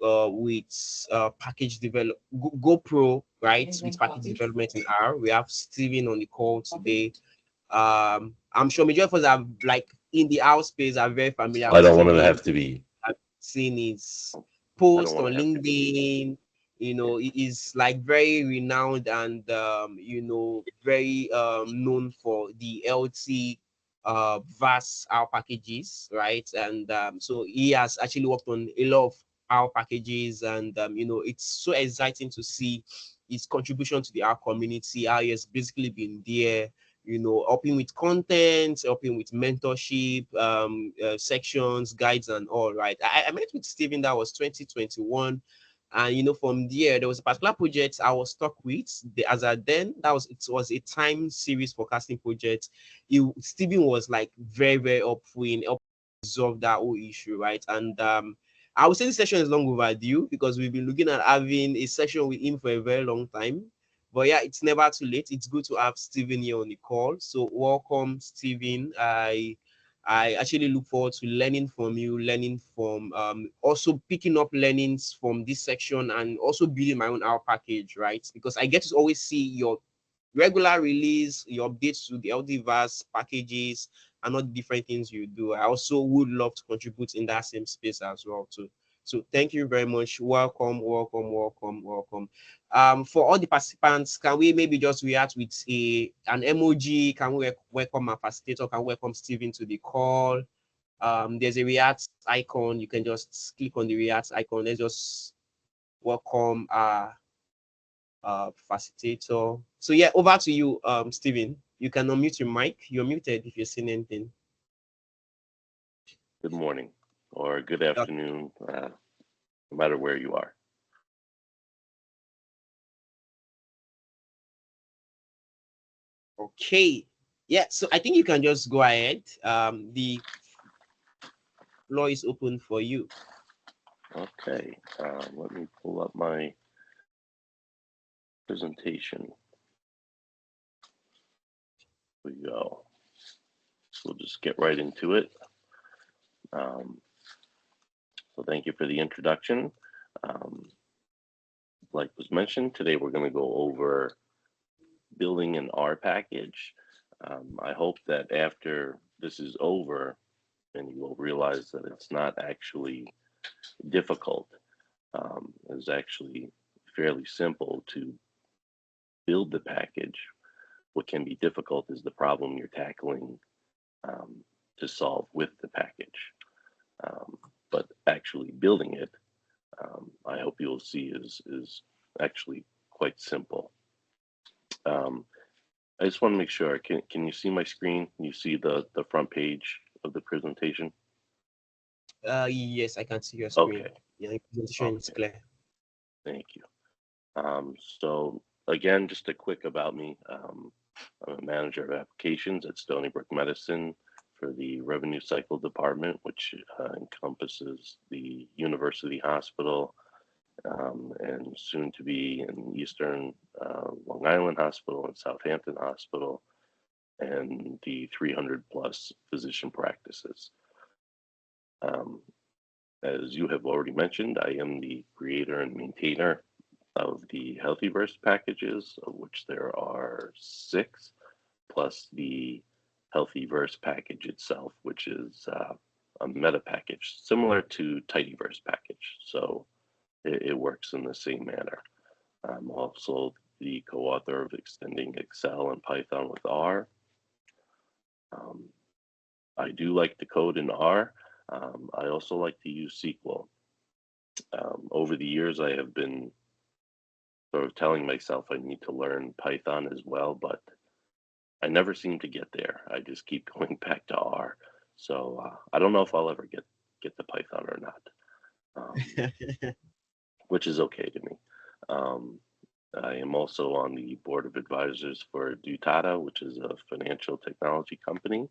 with package develop GoPro, right? With package development in R. We have Steven on the call today. I'm sure majority of us are like in the house space are very familiar I with don't want to Steven. have to be. I've seen his I don't post want on to have to be. LinkedIn. He is like very renowned and very known for the LT vast our packages, right? And so he has actually worked on a lot of our packages, and it's so exciting to see his contribution to the our community. How he has basically been there, helping with content, helping with mentorship, sections, guides, and all, right? I met with Steven, that was 2021. And from there was a particular project I was stuck with. As at then, it was a time series forecasting project. Steven was like very, very helpful in helping resolve that whole issue, right? And I would say this session is long overdue because we've been looking at having a session with him for a very long time. But yeah, it's never too late. It's good to have Steven here on the call. So welcome, Steven. I actually look forward to learning from you, learning from also picking up learnings from this section and also building my own hour package, right? Because I get to always see your regular release, your updates to the LDVAS packages and all the different things you do. I also would love to contribute in that same space as well too. So thank you very much. Welcome, welcome, welcome, welcome. For all the participants, can we maybe just react with an emoji? Can we welcome our facilitator? Can we welcome Steven to the call? There's a react icon. You can just click on the react icon. Let's just welcome our facilitator. So yeah, over to you, Steven. You can unmute your mic. You're muted if you're seeing anything. Good morning or good Uh, afternoon, no matter where you are. okay. Yeah, so I think you can just go ahead. The floor is open for you. Okay, let me pull up my presentation. Here we go. So we'll just get right into it. Um, so thank you for the introduction. Um, like was mentioned, today we're going to go over building an R package. I hope that after this is over, and you will realize that it's not actually difficult. It's actually fairly simple to build the package. What can be difficult is the problem you're tackling to solve with the package. But actually building it, I hope you'll see is actually quite simple. Um, I just want to make sure, can you see my screen? Can you see the front page of the presentation? Yes, I can see your Okay, screen. Yeah, your presentation is okay, clear. thank you. So again, just a quick about me. I'm a manager of applications at Stony Brook Medicine for the Revenue Cycle Department, which encompasses the University Hospital and soon to be in Eastern Long Island Hospital and Southampton Hospital and the 300 plus physician practices. Um, as you have already mentioned, I am the creator and maintainer of the Healthyverse packages, of which there are 6, plus the Healthyverse package itself, which is a meta package similar to Tidyverse package. So it works in the same manner. I'm also the co-author of Extending Excel and Python with R. Um, I do like to code in R. I also like to use SQL. Over the years, I have been sort of telling myself I need to learn Python as well, but I never seem to get there. I just keep going back to R. So I don't know if I'll ever get to Python or not, um, which is okay to me. Um, I am also on the board of advisors for Dutata, which is a financial technology company,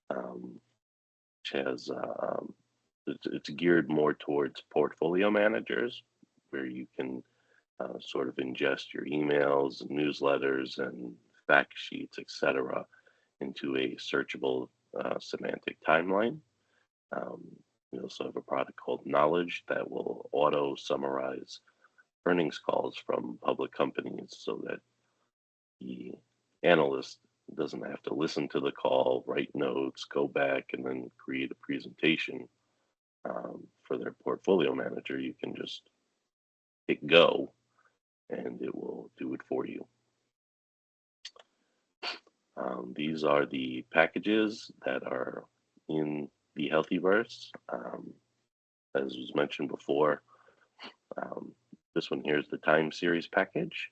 which has it's geared more towards portfolio managers, where you can sort of ingest your emails, newsletters, and fact sheets, etc., into a searchable semantic timeline. Um, We also have a product called Knowledge that will auto summarize earnings calls from public companies so that the analyst doesn't have to listen to the call, write notes, go back, and then create a presentation for their portfolio manager. You can just hit go and it will do it for you. These are the packages that are in the Healthyverse. As was mentioned before, this one here is the time series package.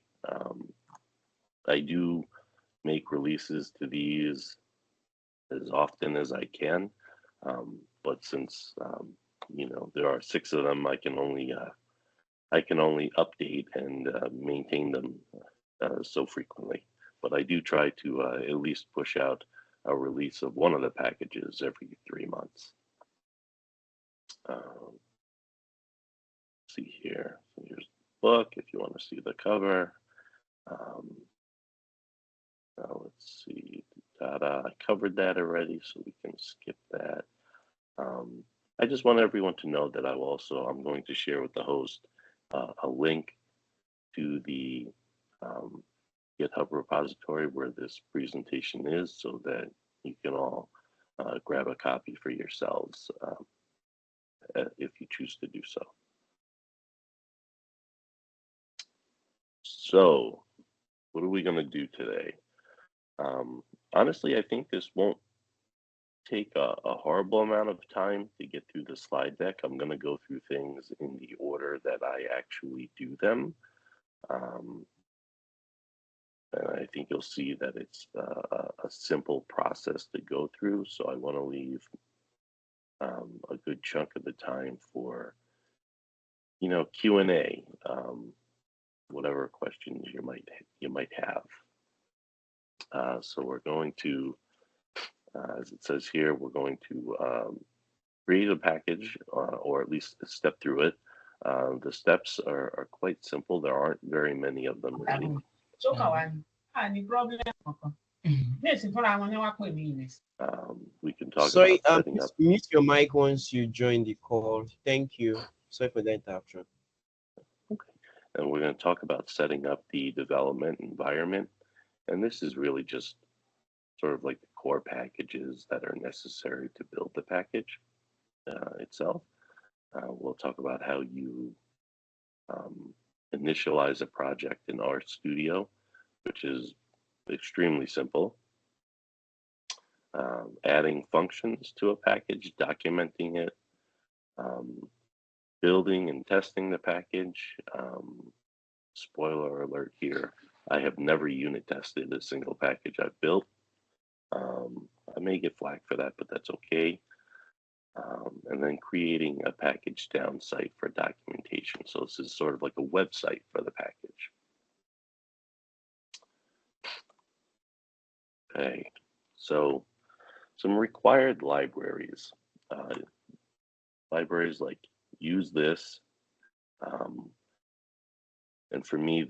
I do make releases to these as often as I can, but since there are 6 of them, I can only update and maintain them so frequently. But I do try to at least push out a release of one of the packages every 3 months. See here. So here's the book if you want to see the cover. Now let's see. I covered that already, so we can skip that. I just want everyone to know that I'm going to share with the host a link to the GitHub repository where this presentation is, so that you can all grab a copy for yourselves if you choose to do so. So, what are we going to do today? Honestly, I think this won't take a horrible amount of time to get through the slide deck. I'm going to go through things in the order that I actually do them. And I think you'll see that it's a simple process to go through. So I want to leave a good chunk of the time for, Q&A, whatever questions you might have. So we're going to, as it says here, we're going to create a package or at least step through it. The steps are quite simple. There aren't very many of them really. We can talk Sorry, about setting up. mute your mic once you join the call. Thank you. Sorry for the interruption. Okay. And we're going to talk about setting up the development environment. And this is really just sort of like the core packages that are necessary to build the package itself. We'll talk about how you initialize a project in RStudio, which is extremely simple. Adding functions to a package, documenting it, building and testing the package. Spoiler alert here, I have never unit tested a single package I've built. I may get flack for that, but that's okay. And then creating a package down site for documentation. So this is sort of like a website for the package. Okay, so some required libraries. Libraries like use this. And for me,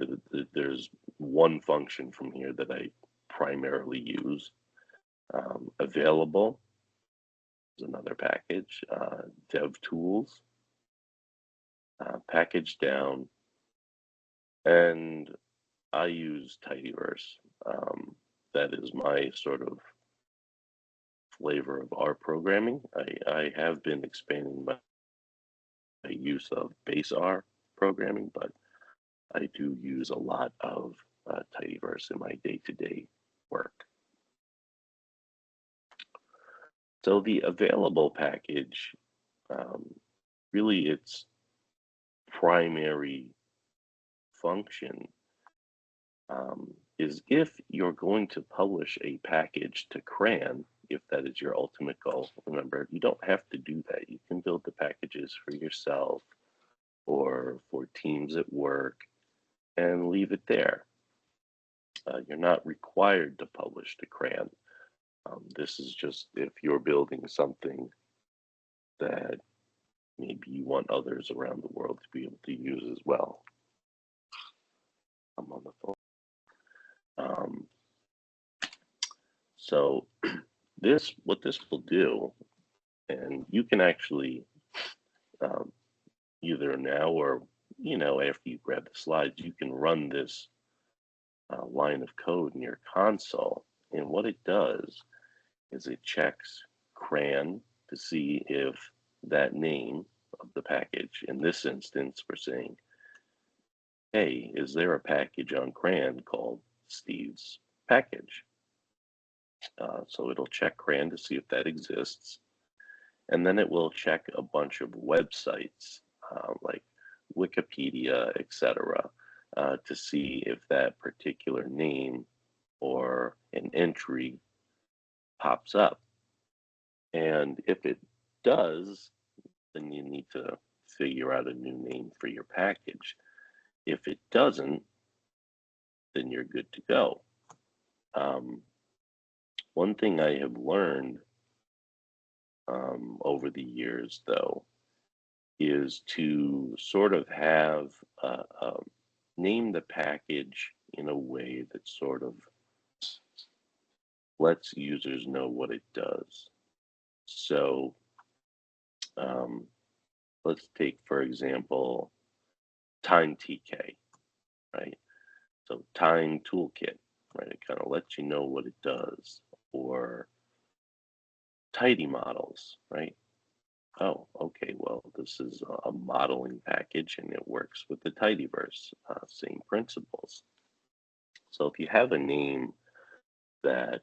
there's one function from here that I primarily use. Available is another package. Dev tools, package down, and I use Tidyverse. That is my sort of flavor of R programming. I have been expanding my use of base R programming, but I do use a lot of Tidyverse in my day-to-day work. So the available package, really its primary function is if you're going to publish a package to CRAN, if that is your ultimate goal. Remember, you don't have to do that. You can build the packages for yourself or for teams at work and leave it there. You're not required to publish to CRAN. This is just if you're building something that maybe you want others around the world to be able to use as well. I'm on the phone. So what this will do, and you can actually either now or, after you grab the slides, you can run this line of code in your console. And what it does is it checks CRAN to see if that name of the package, in this instance, we're saying, hey, is there a package on CRAN called Steve's package? So it'll check CRAN to see if that exists. And then it will check a bunch of websites like Wikipedia, etc., to see if that particular name or an entry pops up. And if it does, then you need to figure out a new name for your package. If it doesn't, then you're good to go. One thing I have learned over the years, though, is to sort of have name the package in a way that sort of lets users know what it does. So let's take, for example, Time TK, right? So Time Toolkit, right? It kind of lets you know what it does. Or Tidy Models, right? Oh, okay, well, this is a modeling package and it works with the Tidyverse, same principles. So if you have a name that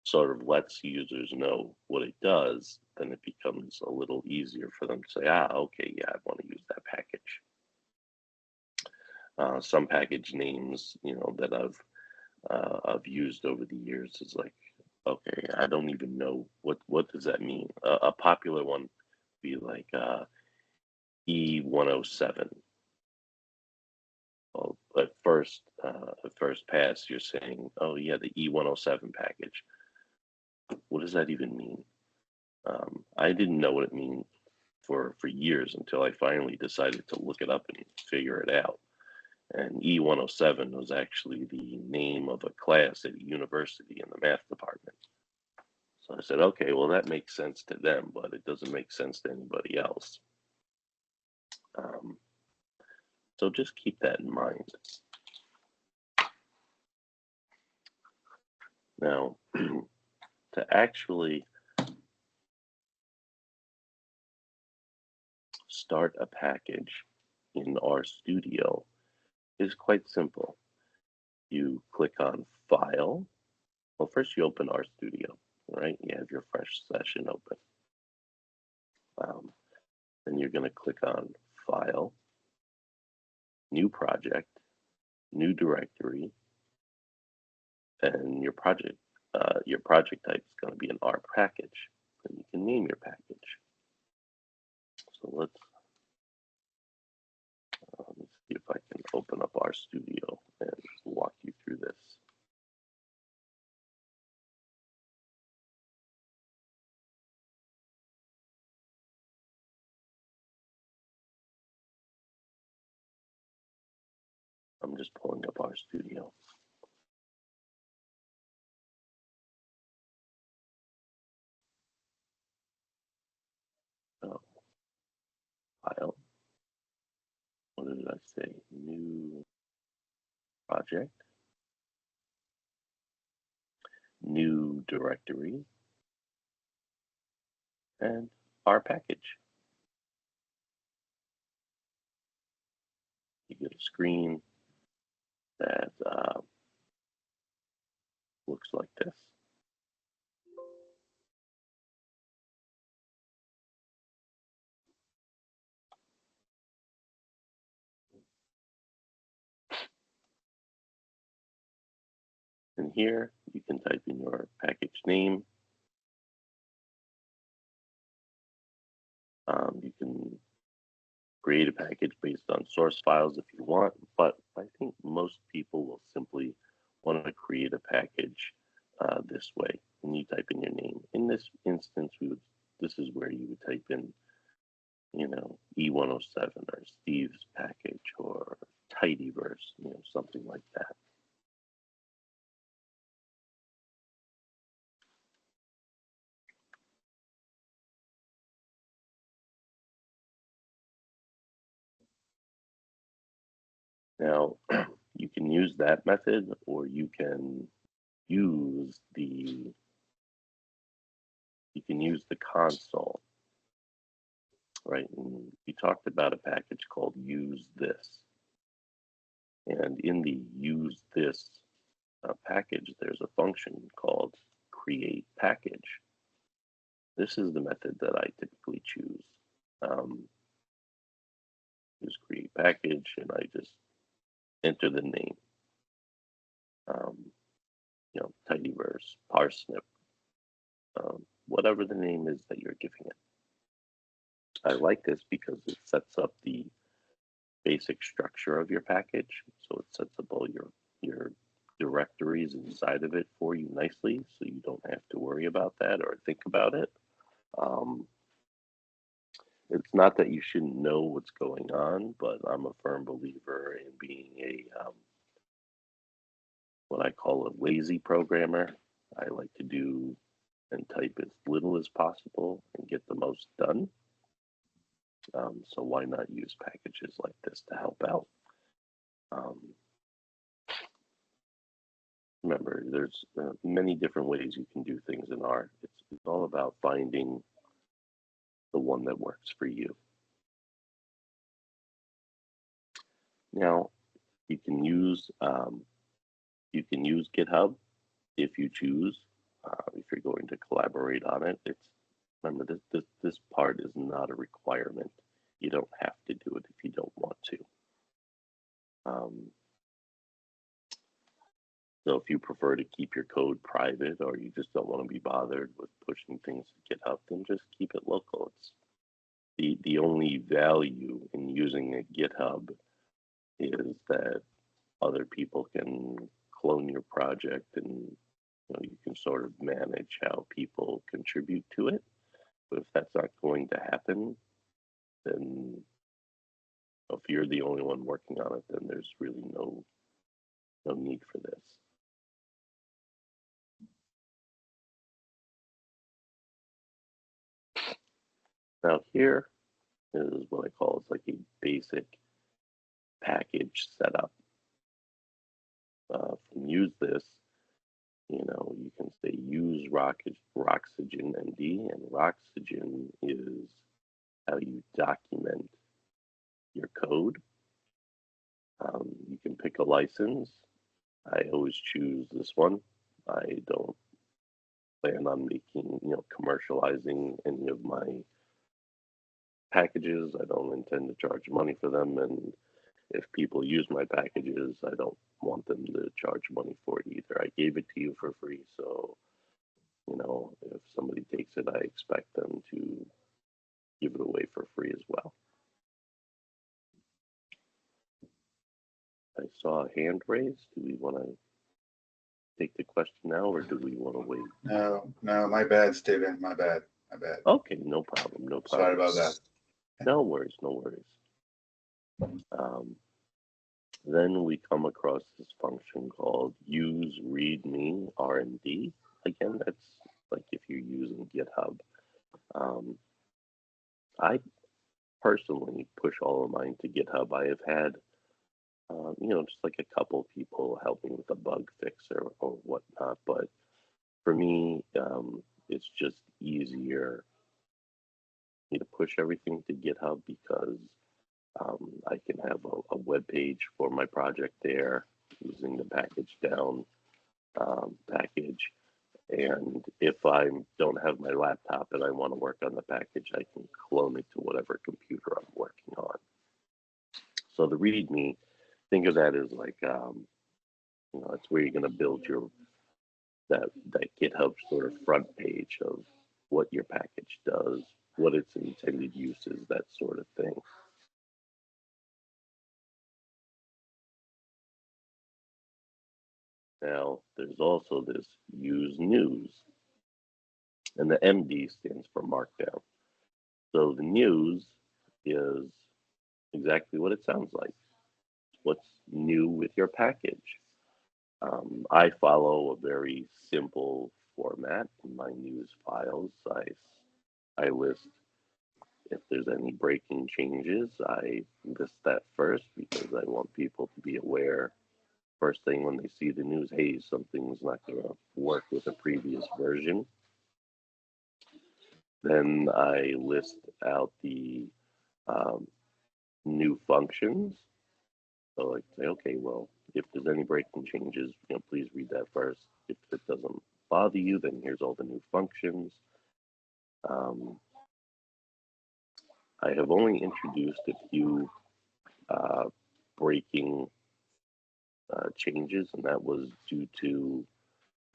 sort of lets users know what it does, then it becomes a little easier for them to say, okay, yeah, I want to use that package. Some package names, that I've used over the years is like, okay, I don't even know what does that mean. A popular one would be like E107. Well, at first pass, you're saying, oh yeah, the E107 package. What does that even mean? I didn't know what it means for years until I finally decided to look it up and figure it out. And E107 was actually the name of a class at a university in the math department. So I said, okay, well, that makes sense to them, but it doesn't make sense to anybody else. So just keep that in mind. Now, to actually start a package in RStudio is quite simple. You click on File. Well, first you open RStudio, right? You have your fresh session open. Then you're going to click on File, New Project, New Directory, and your project type is going to be an R package. And you can name your package. So let's see if I can open up RStudio and walk you through this. I'm just pulling up RStudio. Oh, File. What did I say? New project, new directory, and our package. You get a screen that looks like this. And here you can type in your package name. You can create a package based on source files if you want, but I think most people will simply want to create a package this way. And you type in your name. In this instance, this is where you would type in, E107 or Steve's package or Tidyverse, something like that. Now, you can use that method, or you can use the console, right? And we talked about a package called use this. And in the use this package, there's a function called create package. This is the method that I typically choose. Just create package, and I just enter the name. Tidyverse, parsnip, whatever the name is that you're giving it. I like this because it sets up the basic structure of your package. So it sets up all your directories inside of it for you nicely, so you don't have to worry about that or think about it. It's not that you shouldn't know what's going on, but I'm a firm believer in being a what I call a lazy programmer. I like to do and type as little as possible and get the most done. So why not use packages like this to help out? Remember, there's many different ways you can do things in art. It's all about finding the one that works for you. Now, you can use GitHub if you choose. If you're going to collaborate on it, remember this part is not a requirement. You don't have to do it if you don't want to. So if you prefer to keep your code private, or you just don't want to be bothered with pushing things to GitHub, then just keep it local. It's the only value in using a GitHub is that other people can clone your project, and you can sort of manage how people contribute to it. But if that's not going to happen, then if you're the only one working on it, then there's really no need for this. Now here is what I call it's like a basic package setup. From use this, you can say use Roxygen ND, and Roxygen is how you document your code. You can pick a license. I always choose this one. I don't plan on making, commercializing any of my packages. I don't intend to charge money for them, and if people use my packages, I don't want them to charge money for it either. I gave it to you for free, so if somebody takes it, I expect them to give it away for free as well. I saw a hand raised. Do we want to take the question now, or do we want to wait? No, my bad, Steven. My bad. Okay, no problem. Sorry about that. No worries. Then we come across this function called use readme R&D. Again, that's like if you're using GitHub. I personally push all of mine to GitHub. I have had, just like a couple people help me with a bug fix or whatnot. But for me, it's just easier to push everything to GitHub because I can have a web page for my project there using the package down package. And if I don't have my laptop and I want to work on the package, I can clone it to whatever computer I'm working on. So the README, think of that as like, it's where you're going to build that GitHub sort of front page of what your package does, what its intended use is, that sort of thing. Now, there's also this use news, and the MD stands for Markdown. So the news is exactly what it sounds like. What's new with your package? I follow a very simple format in my news files. I list If there's any breaking changes, I list that first because I want people to be aware first thing when they see the news, hey, something's not going to work with a previous version. Then I list out the um, new functions. So I say, okay, well, if there's any breaking changes, please read that first. If it doesn't bother you, then here's all the new functions. Um, I have only introduced a few breaking changes, and that was due to,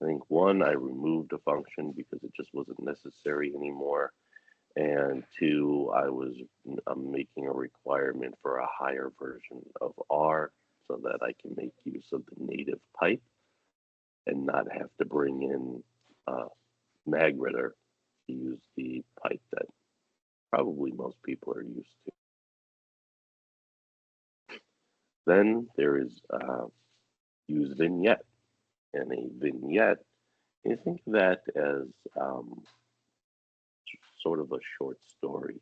I think, one, I removed a function because it just wasn't necessary anymore. And two, I'm making a requirement for a higher version of R so that I can make use of the native pipe and not have to bring in Magritter to use the pipe that probably most people are used to. Then there is use vignette. And a vignette, you think of that as sort of a short story.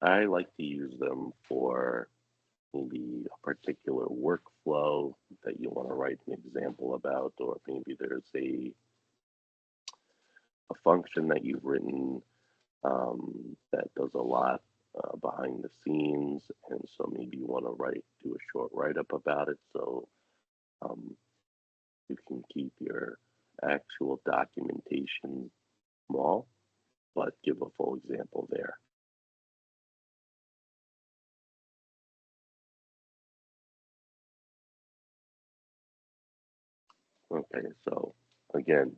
I like to use them for maybe a particular workflow that you want to write an example about, or maybe there's a function that you've written that does a lot behind the scenes, and so maybe you want to do a short write-up about it, so um, you can keep your actual documentation small, but give a full example there. Okay, so again,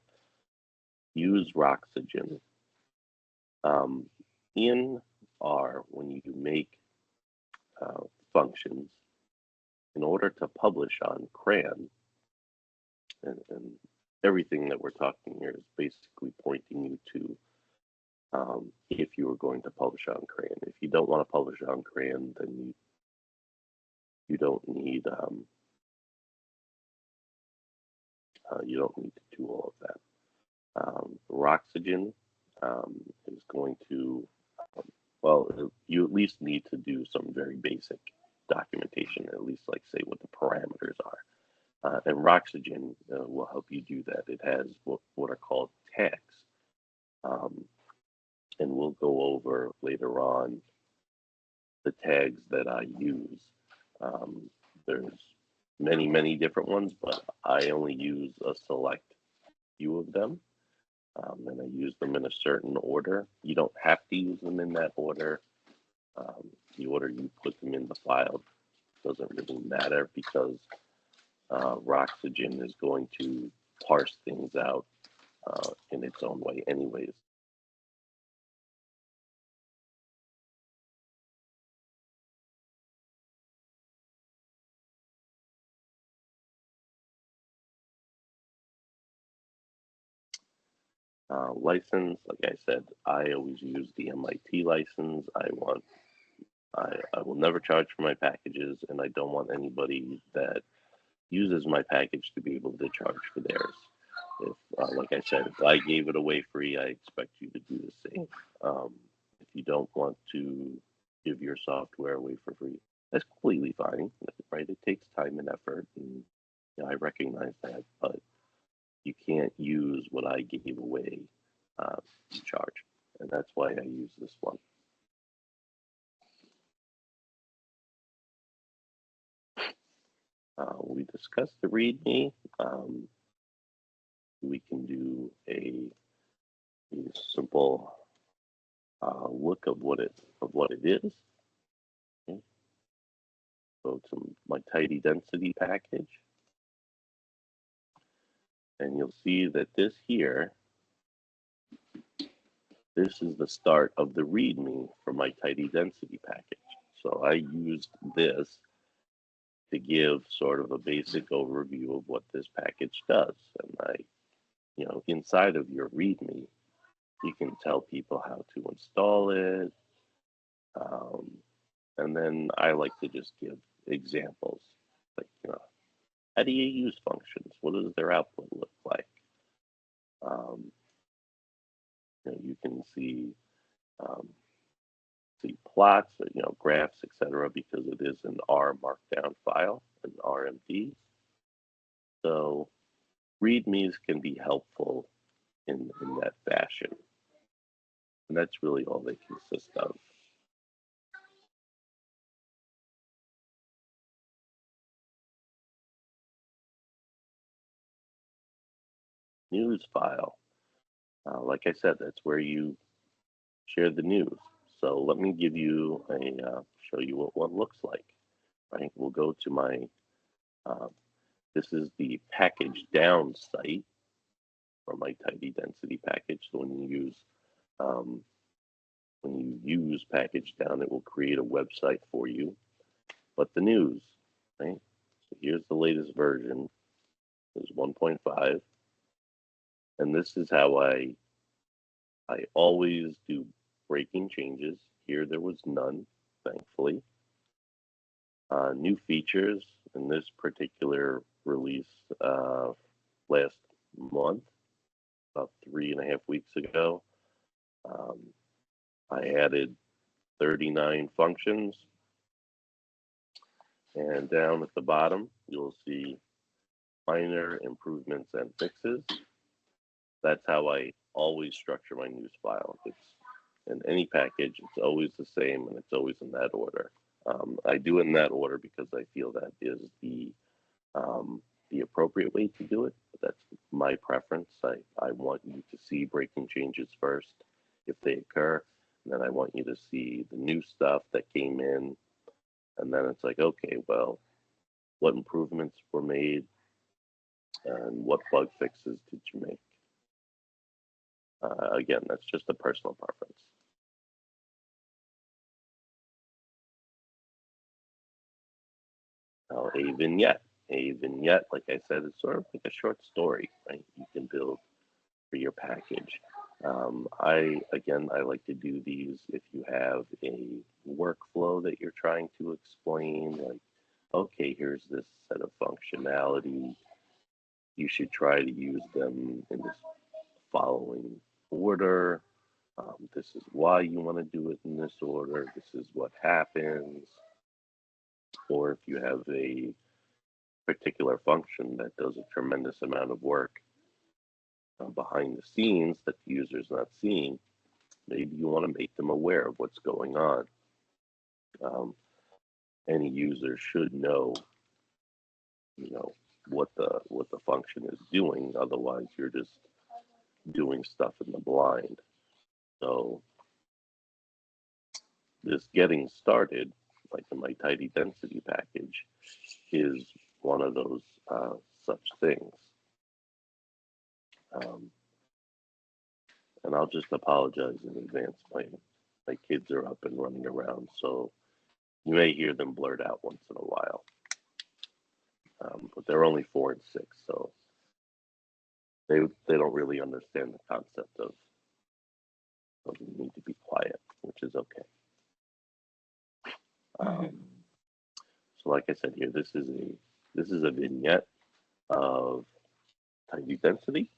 use Roxygen. In R, when you make functions, in order to publish on CRAN, and everything that we're talking here is basically pointing you to if you were going to publish on CRAN. If you don't want to publish on CRAN, then you don't need to do all of that. Roxygen is going to, well, you at least need to do some very basic documentation, at least like say what the parameters are. And Roxygen will help you do that. It has what are called tags. And we'll go over later on the tags that I use. There's many, many different ones, but I only use a select few of them. And I use them in a certain order. You don't have to use them in that order. The order you put them in the file doesn't really matter because Roxygen is going to parse things out in its own way anyways. License, like I said, I always use the MIT license. I will never charge for my packages, and I don't want anybody that uses my package to be able to charge for theirs. If, like I said, if I gave it away free, I expect you to do the same. If you don't want to give your software away for free, that's completely fine, right? It takes time and effort, and I recognize that, but you can't use what I gave away to charge, and that's why I use this one. We discussed the README. We can do a simple look of what it is. Okay. Go to my tidy density package, and you'll see that this here, this is the start of the README for my tidy density package. So I used this to give sort of a basic overview of what this package does. And inside of your README, you can tell people how to install it. And then I like to just give examples, like, how do you use functions? What does their output look like? You can see see plots, graphs, etc., because it is an R markdown file, an RMD. So readmes can be helpful in that fashion. And that's really all they consist of. News file. Like I said, that's where you share the news. So let me give you show you what one looks like. Right, we'll go to my, this is the package down site for my tidy density package. So when you use package down, it will create a website for you. But the news, right? So here's the latest version, is 1.5. And this is how I always do breaking changes. Here there was none, thankfully. New features in this particular release last month, about 3.5 weeks ago. I added 39 functions. And down at the bottom, you'll see minor improvements and fixes. That's how I always structure my news file. It's in any package, it's always the same, and it's always in that order. I do it in that order because I feel that is the appropriate way to do it. But that's my preference. I want you to see breaking changes first if they occur, and then I want you to see the new stuff that came in, and then it's like, okay, well, what improvements were made, and what bug fixes did you make? Again, that's just a personal preference. Now, a vignette. A vignette, like I said, is sort of like a short story, right? You can build for your package. I like to do these if you have a workflow that you're trying to explain, like, okay, here's this set of functionality. You should try to use them in this following order. This is why you want to do it in this order. This is what happens. Or if you have a particular function that does a tremendous amount of work behind the scenes that the user's not seeing, maybe you want to make them aware of what's going on. Any user should know, what the function is doing. Otherwise, you're just doing stuff in the blind. So this getting started, like in my tidy density package, is one of those such things. And I'll just apologize in advance. My kids are up and running around, so you may hear them blurt out once in a while. But they're only 4 and 6, so they don't really understand the concept of you need to be quiet, which is okay. So like I said here, this is a vignette of tidy density,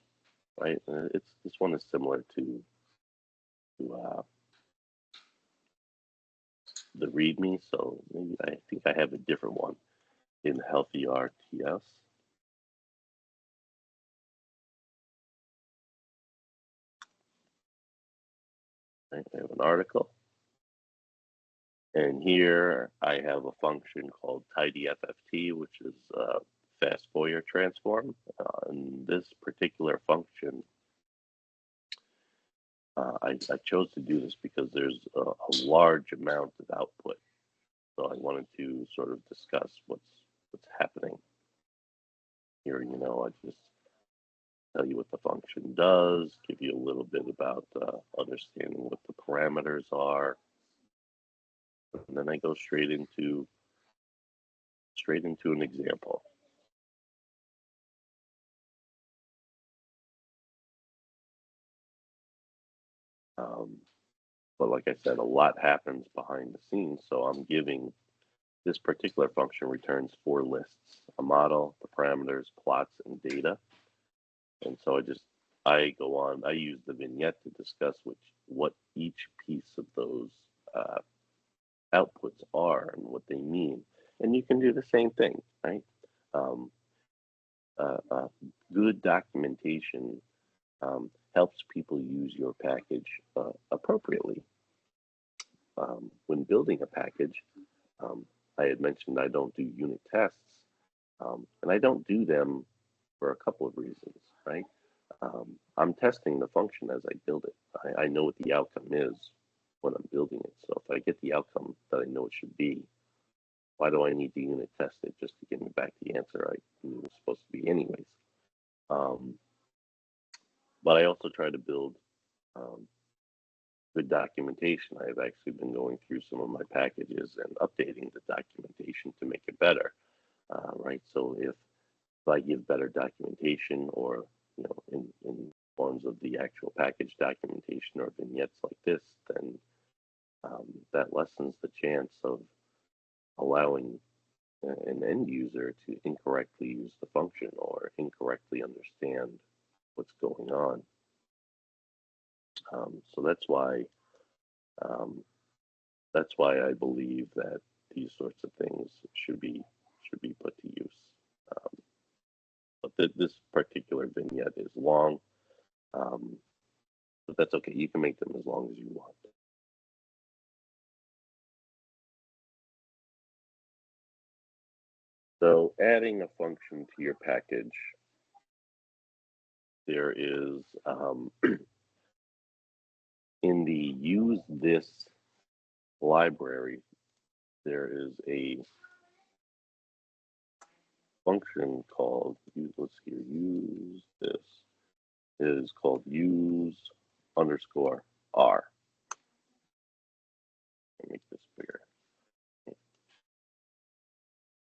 right? This one is similar to the README, so maybe I think I have a different one in Healthy RTS. Right, I have an article. And here I have a function called tidyFFT, which is fast Fourier transform. And this particular function, I chose to do this because there's a large amount of output. So I wanted to sort of discuss what's happening here. I just tell you what the function does, give you a little bit about understanding what the parameters are, and then I go straight into an example. But like I said, a lot happens behind the scenes. So I'm giving this particular function returns 4 lists: a model, the parameters, plots, and data. And so I use the vignette to discuss what each piece of those uh, outputs are and what they mean. And you can do the same thing, right? Um, Good documentation helps people use your package appropriately. When building a package, um, I had mentioned I don't do unit tests, and I don't do them for a couple of reasons, right? I'm testing the function as I build it. I know what the outcome is when I'm building it. So if I get the outcome that I know it should be, why do I need to unit test it just to give me back the answer I knew it was supposed to be anyways? Um, but I also try to build um, good documentation. I've actually been going through some of my packages and updating the documentation to make it better, right? So if I give better documentation, or in forms of the actual package documentation or vignettes like this, then that lessens the chance of allowing an end user to incorrectly use the function or incorrectly understand what's going on. So um, that's why I believe that these sorts of things should be put to use. Um, but this particular vignette is long, um, but that's okay. You can make them as long as you want. So adding a function to your package, there is in the use this library, there is a function called let's see, use this is called use underscore R. Let me make this bigger.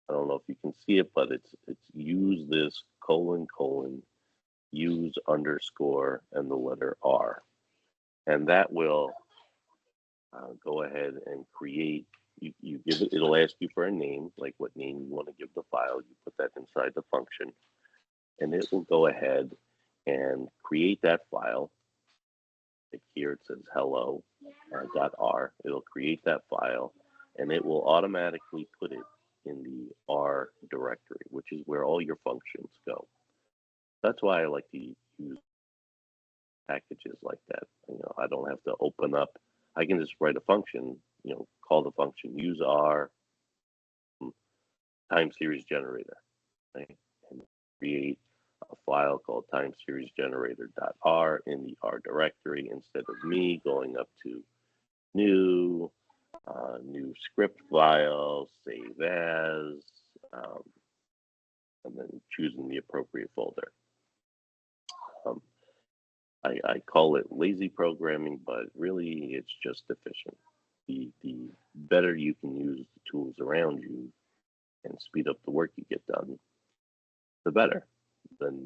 I don't know if you can see it, but it's use this colon use underscore and the letter R, and that will go ahead and create. You give it. It'll ask you for a name, like what name you want to give the file. You put that inside the function, and it will go ahead and create that file. Like here it says hello .r. It'll create that file, and it will automatically put it in the R directory, which is where all your functions go. That's why I like to use packages like that. I don't have to open up. I can just write a function. Call the function use R time series generator, right? And create a file called time series generator.r in the R directory instead of me going up to new script file, save as, and then choosing the appropriate folder. I call it lazy programming, but really it's just efficient. The better you can use the tools around you and speed up the work you get done, the better. Then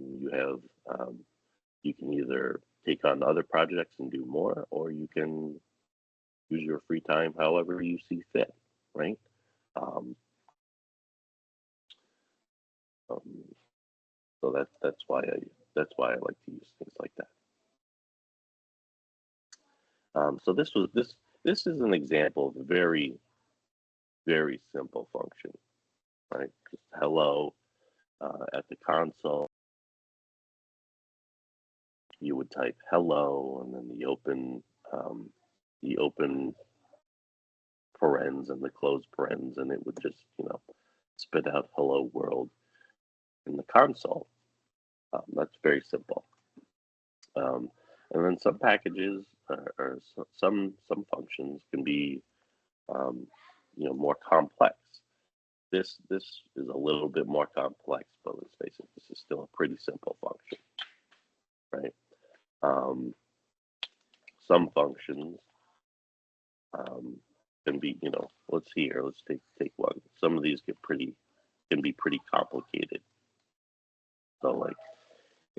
you can either take on other projects and do more, or you can use your free time however you see fit, right? Um, um, so that's why I like to use things like that. So this is an example of a very, very simple function, right? Just hello at the console. You would type hello and then the open parens and the closed parens, and it would just spit out hello world in the console. That's very simple. And then some packages or some functions can be more complex. This is a little bit more complex, but let's face it, this is still a pretty simple function, right? Some functions can be, let's see here, let's take one. Some of these can be pretty complicated. So like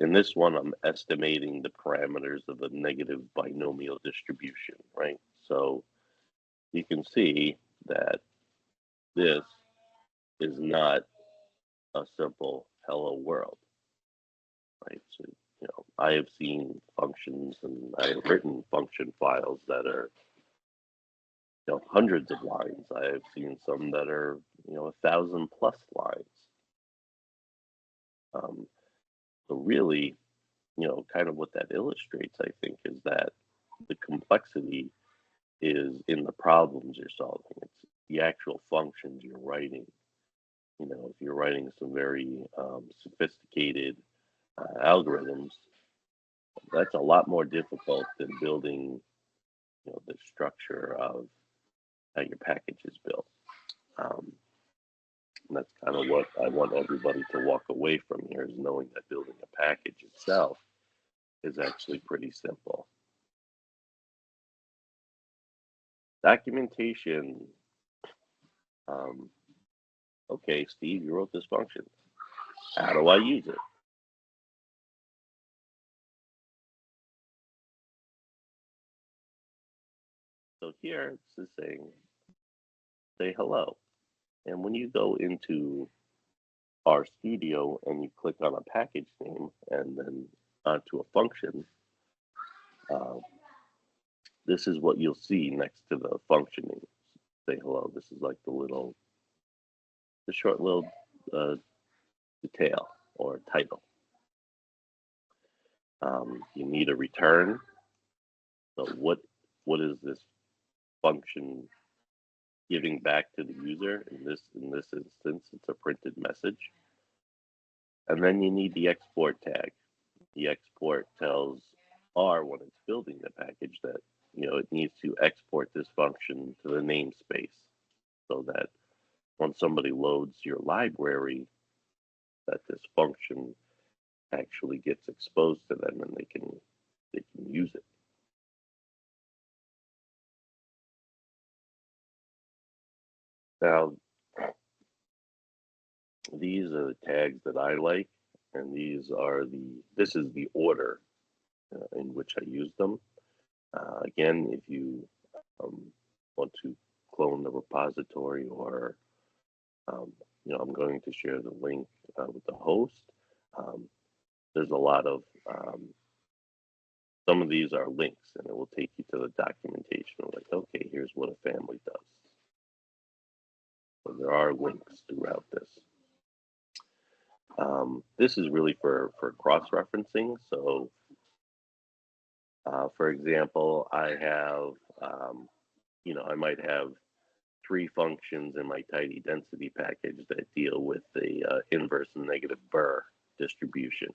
in this one, I'm estimating the parameters of a negative binomial distribution, right? So you can see that this is not a simple hello world, right? So, I have seen functions and I have written function files that are hundreds of lines. I have seen some that are 1,000+ lines. So really, kind of what that illustrates, I think, is that the complexity is in the problems you're solving. It's the actual functions you're writing. If you're writing some very sophisticated algorithms, that's a lot more difficult than building, the structure of how your package is built. And that's kind of what I want everybody to walk away from here, is knowing that building a package itself is actually pretty simple. Documentation. Okay, Steve, you wrote this function. How do I use it? So here it's saying, say hello. And when you go into our studio and you click on a package name and then onto a function, this is what you'll see next to the function name. Say hello. This is like the short little detail or title. You need a return. So what is this function giving back to the user? In this instance, it's a printed message. And then you need the export tag. The export tells R, when it's building the package, that it needs to export this function to the namespace, so that when somebody loads your library, that this function actually gets exposed to them and they can use it. Now, these are the tags that I like, and this is the order in which I use them. Again, if you want to clone the repository, or I'm going to share the link with the host. There's a lot of some of these are links, and it will take you to the documentation. Like, okay, here's what a family does. So there are links throughout this. This is really for cross-referencing. So, for example, I have, I might have 3 functions in my tidy density package that deal with the inverse and negative Burr distribution.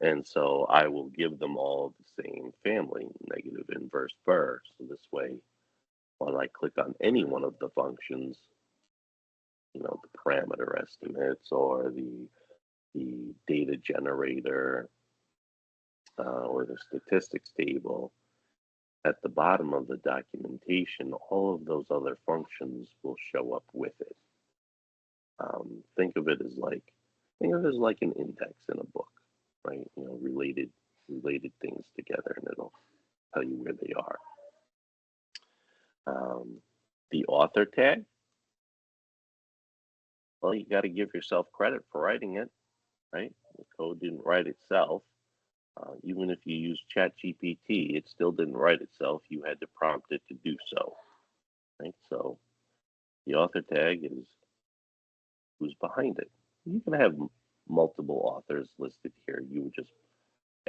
And so I will give them all the same family, negative, inverse, Burr. So this way, when I click on any one of the functions, the parameter estimates or the data generator or the statistics table, at the bottom of the documentation, all of those other functions will show up with it. Think of it as like an index in a book, right? Related things together, and it'll tell you where they are. The author tag. Well, you got to give yourself credit for writing it, right? The code didn't write itself. Even if you use ChatGPT, it still didn't write itself. You had to prompt it to do so, right? So the author tag is who's behind it. You can have multiple authors listed here. You would just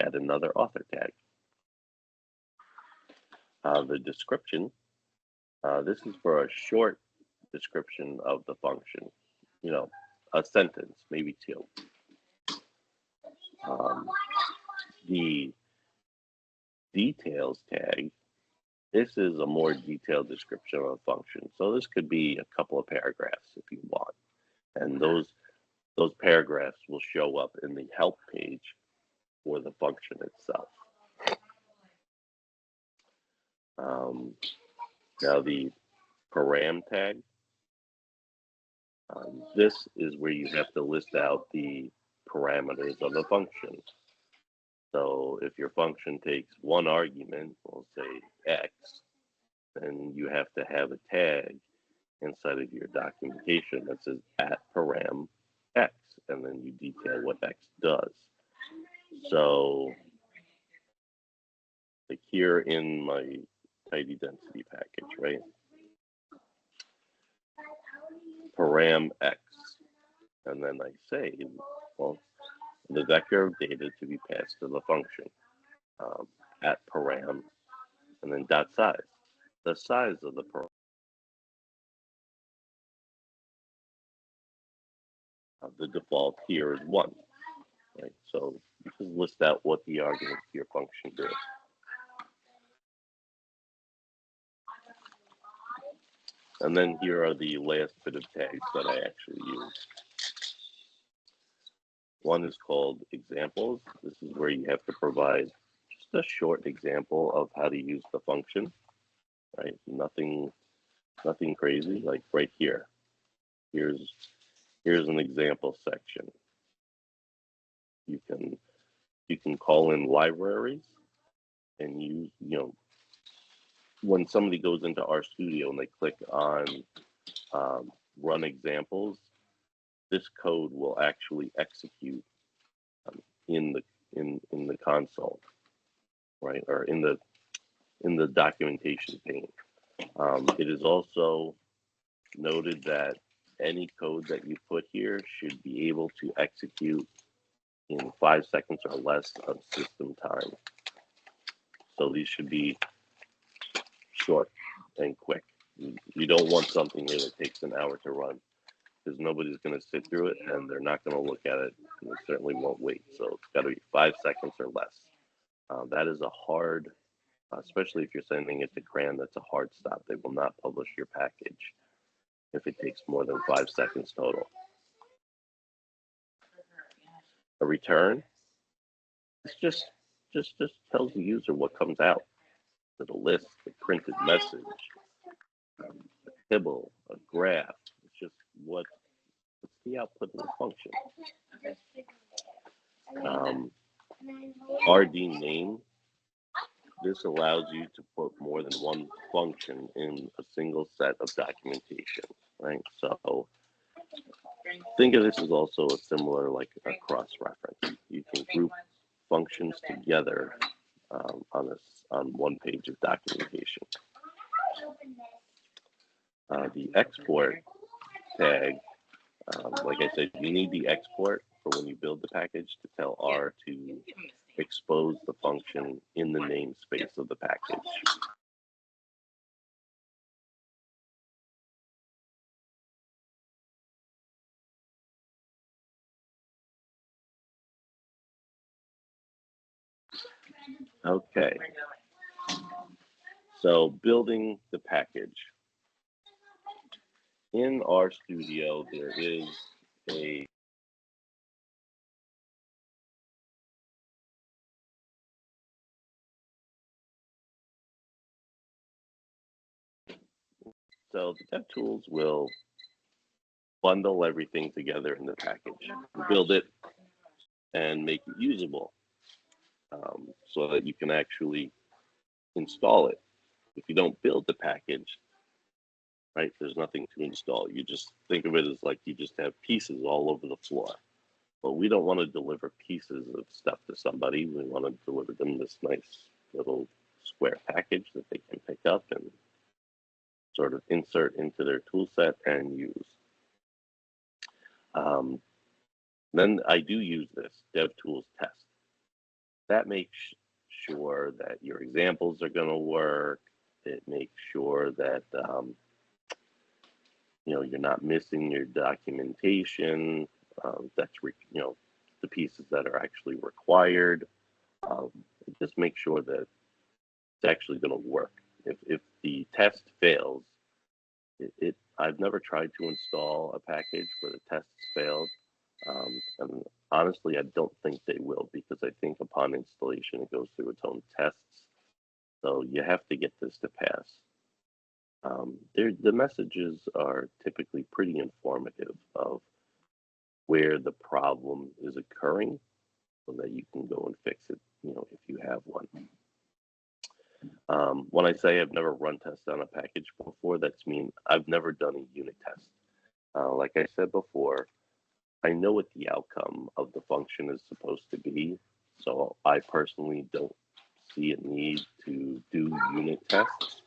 add another author tag. The description. This is for a short description of the function. A sentence, maybe 2. The details tag. This is a more detailed description of a function. So this could be a couple of paragraphs if you want. And those paragraphs will show up in the help page for the function itself. Now the param tag. This is where you have to list out the parameters of the function. So if your function takes one argument, we'll say X, then you have to have a tag inside of your documentation that says @param X, and then you detail what X does. So like here in my tidy density package, right? Param X. And then I say, well, the vector of data to be passed to the function at param, and then dot size. The size of the param. The default here is 1, right? So you just list out what the arguments to your function do. And then here are the last bit of tags that I actually use. One is called examples. This is where you have to provide just a short example of how to use the function, right? Nothing crazy, like right here. Here's an example section. You can call in libraries and use, when somebody goes into RStudio and they click on run examples, this code will actually execute in the console, right, or in the documentation pane. It is also noted that any code that you put here should be able to execute in 5 seconds or less of system time. So these should be short and quick. You don't want something here that takes an hour to run, because nobody's going to sit through it and they're not going to look at it, and they certainly won't wait. So it's got to be 5 seconds or less. That is a hard, especially if you're sending it to CRAN, that's a hard stop. They will not publish your package if it takes more than 5 seconds total. A return, it's just tells the user what comes out. It'll list a printed message, a tibble, a graph. It's just what's the output of the function. RD name, this allows you to put more than one function in a single set of documentation, right? So think of this as also a similar, like a cross-reference. You can group functions together on one page of documentation. The export tag, like I said, you need the export for when you build the package to tell R to expose the function in the namespace of the package. Okay, so building the package. In RStudio, there is a so the DevTools will bundle everything together in the package, build it, and make it usable, so that you can actually install it. If you don't build the package, right, there's nothing to install. You just think of it as like you just have pieces all over the floor. But we don't want to deliver pieces of stuff to somebody. We want to deliver them this nice little square package that they can pick up and sort of insert into their tool set and use. Then I do use this DevTools test. That makes sure that your examples are going to work. It makes sure that you're not missing your documentation. That's the pieces that are actually required. Just make sure that it's actually going to work. If the test fails, I've never tried to install a package where the tests failed. And honestly, I don't think they will, because I think upon installation, it goes through its own tests. So you have to get this to pass. The messages are typically pretty informative of where the problem is occurring, so that you can go and fix it, if you have one. When I say I've never run tests on a package before, that's mean I've never done a unit test. Like I said before, I know what the outcome of the function is supposed to be, so I personally don't see a need to do unit tests.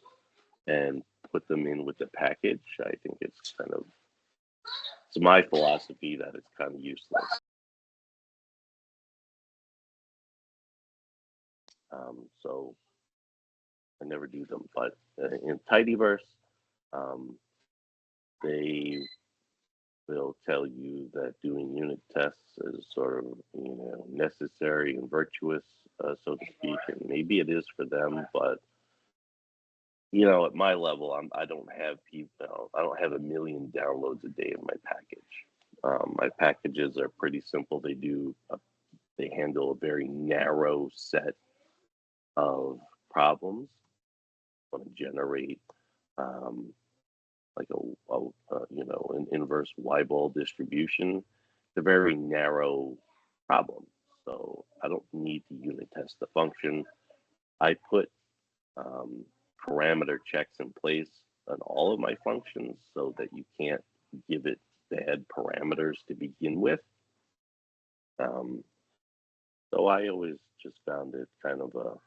and put them in with the package, I think it's my philosophy that it's kind of useless. So I never do them. But in Tidyverse, they will tell you that doing unit tests is sort of necessary and virtuous, so to speak. And maybe it is for them, but at my level, I don't have people. I don't have a million downloads a day in my package. My packages are pretty simple. They handle a very narrow set of problems. I want to generate like an inverse Y-ball distribution. It's a very narrow problem, so I don't need to unit test the function. I put parameter checks in place on all of my functions so that you can't give it bad parameters to begin with. So I always just found it kind of a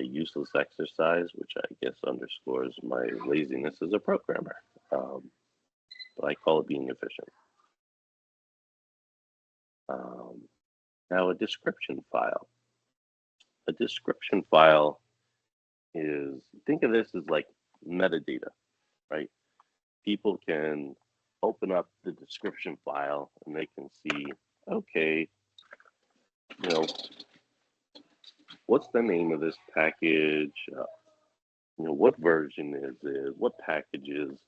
useless exercise, which I guess underscores my laziness as a programmer. But I call it being efficient. Now, a description file. A description file is, think of this as like metadata, right? People can open up the description file and they can see, okay, what's the name of this package? What version is it? What packages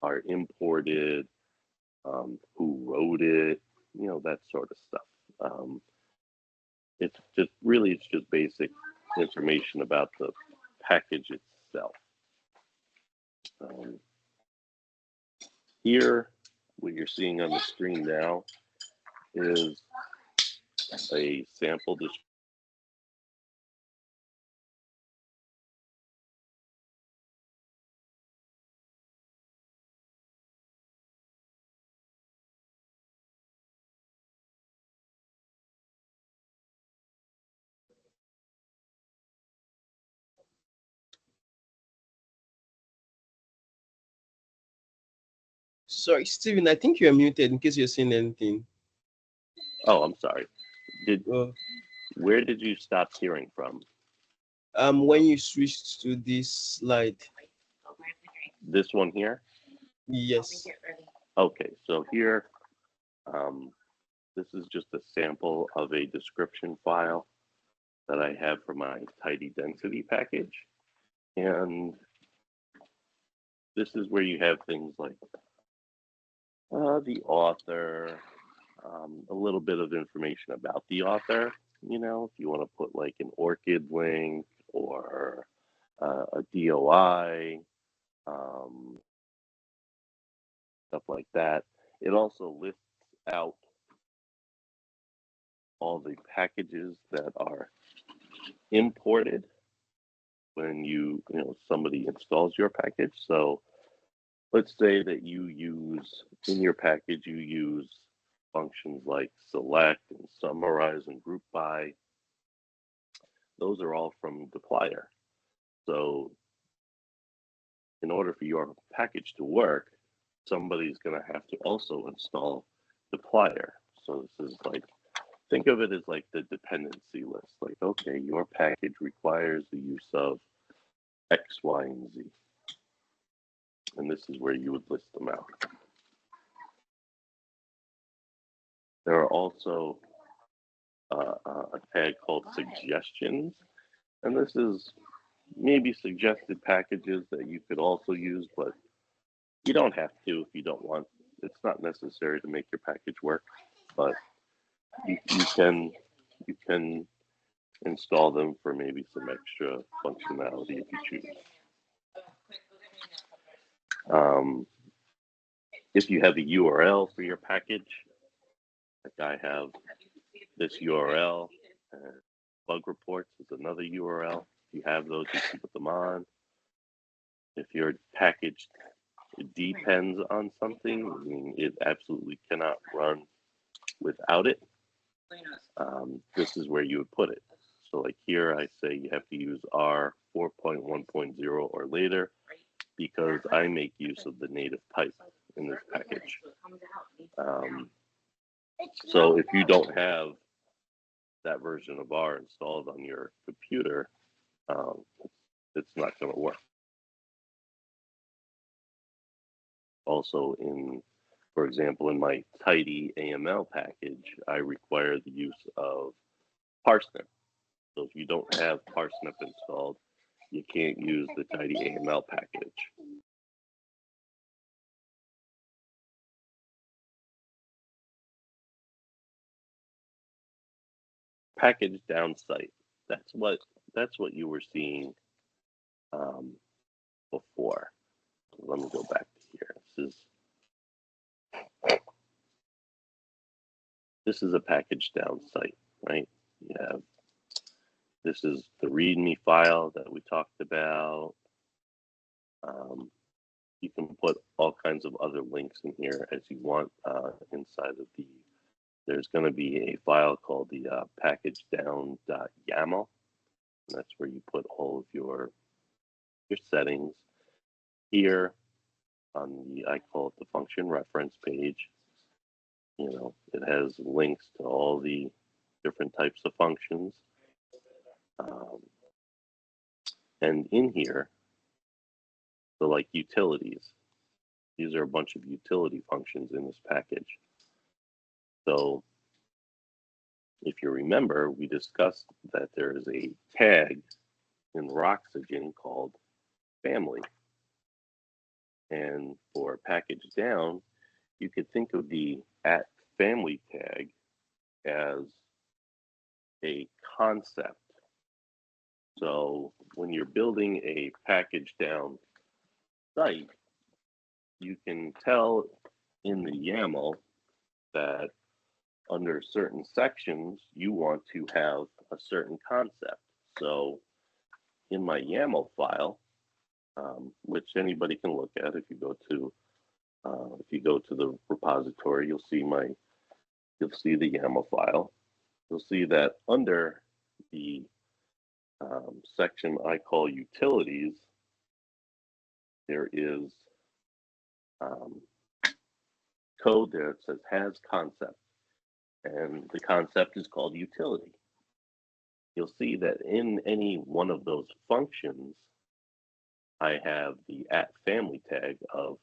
are imported? Who wrote it? That sort of stuff. It's just basic information about the package itself. Here, what you're seeing on the screen now is a sample description. Sorry, Steven, I think you're muted in case you're saying anything. Oh, I'm sorry. Uh, Where did you stop hearing from? when you switched to this slide. This one here? Yes. Okay, so here, this is just a sample of a description file that I have for my tidy density package. And this is where you have things like the author, a little bit of information about the author. If you want to put like an ORCID link or a DOI, stuff like that. It also lists out all the packages that are imported when somebody installs your package. So let's say that you use in your package, you use functions like select and summarize and group by. Those are all from Dplyr. So in order for your package to work, somebody's going to have to also install Dplyr. So this is like, think of it as like the dependency list. Like, okay, your package requires the use of X, Y, and Z. And this is where you would list them out. There are also a tag called suggestions. And this is maybe suggested packages that you could also use, but you don't have to if you don't want. It's not necessary to make your package work, but you can install them for maybe some extra functionality if you choose. If you have a URL for your package, like I have this URL, bug reports is another URL. If you have those, you can put them on. If your package depends on something, I mean, it absolutely cannot run without it, this is where you would put it. So like here, I say you have to use R 4.1.0 or later. because I make use of the native type in this package. So if you don't have that version of R installed on your computer, it's not going to work. Also, for example, in my tidy AML package, I require the use of parsnip. So if you don't have parsnip installed, you can't use the tidy AML package. Package down site. That's what you were seeing before. Let me go back to here. This is a package down site, right? You have, this is the README file that we talked about. You can put all kinds of other links in here as you want inside of the. There's going to be a file called the packagedown.yaml. And that's where you put all of your settings. Here on the, I call it the function reference page. You know, it has links to all the different types of functions. And in here, so like utilities, these are a bunch of utility functions in this package. So if you remember, we discussed that there is a tag in Roxygen called family. And for package down, you could think of the @family tag as a concept. So when you're building a package down site, you can tell in the YAML that under certain sections, you want to have a certain concept. So in my YAML file, which anybody can look at, if you go to the repository, you'll see the YAML file. You'll see that under the section I call utilities, there is code there that says has concept, and the concept is called utility. You'll see that in any one of those functions, I have the @family tag of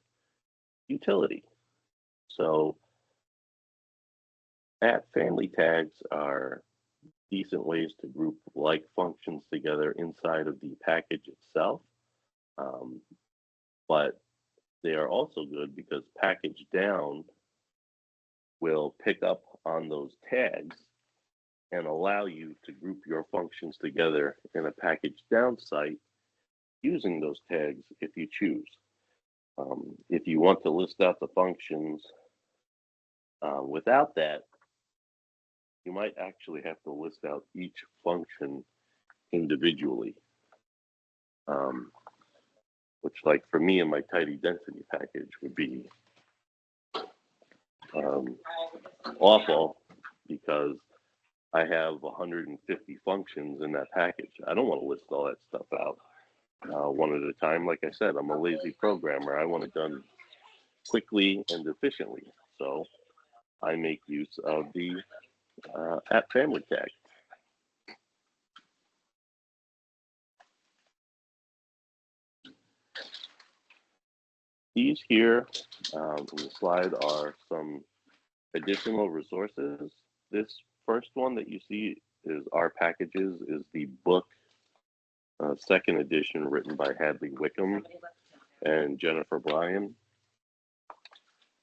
utility. So @family tags are decent ways to group like functions together inside of the package itself. But they are also good because package down will pick up on those tags and allow you to group your functions together in a package down site using those tags if you choose. If you want to list out the functions without that, you might actually have to list out each function individually. Which, like for me in my tidy density package, would be awful because I have 150 functions in that package. I don't want to list all that stuff out one at a time. Like I said, I'm a lazy programmer. I want it done quickly and efficiently. So I make use of the @family tag. These here in the slide are some additional resources. This first one that you see is our packages, is the book, second edition, written by Hadley Wickham and Jennifer Bryan.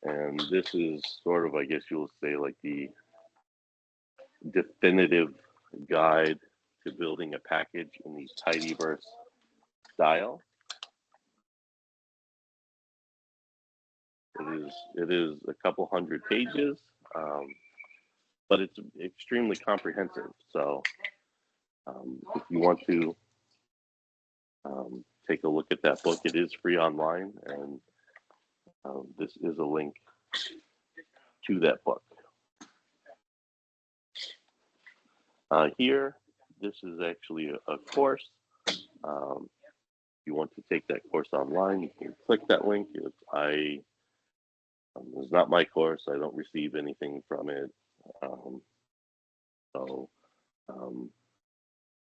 And this is sort of, I guess you'll say, like the definitive guide to building a package in the tidyverse style. It is a couple hundred pages, but it's extremely comprehensive. So if you want to take a look at that book, it is free online, and this is a link to that book. Here, this is actually a course. you want to take that course online, you can click that link. It's not my course. I don't receive anything from it. Um, so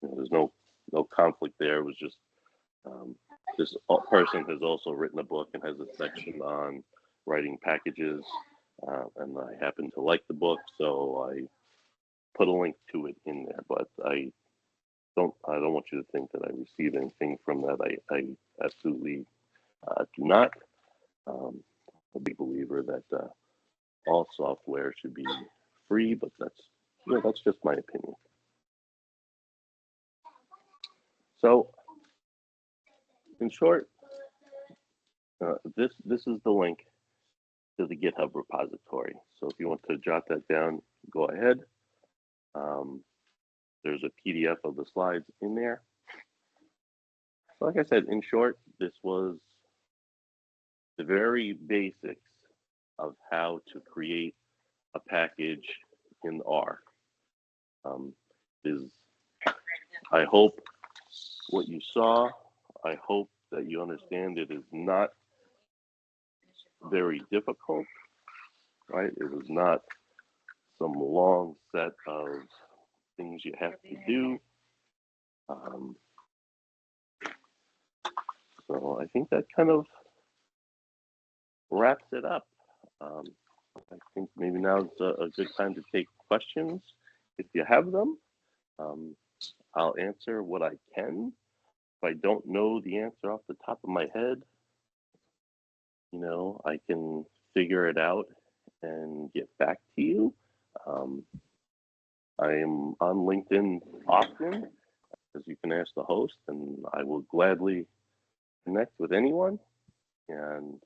there's no conflict there. It was just this person has also written a book and has a section on writing packages, and I happen to like the book, so I put a link to it in there. But I don't want you to think that I receive anything from that. I absolutely do not. A big believer that all software should be free, but that's just my opinion. So, in short, this is the link to the GitHub repository. So if you want to jot that down, go ahead. There's a PDF of the slides in there. So like I said, in short, this was the very basics of how to create a package in R. I hope what you saw, I hope that you understand it is not very difficult, right? It is not some long set of things you have to do. So I think that kind of wraps it up. I think maybe now is a good time to take questions if you have them. I'll answer what I can. If I don't know the answer off the top of my head, I can figure it out and get back to you. I am on LinkedIn often, as you can ask the host, and I will gladly connect with anyone. And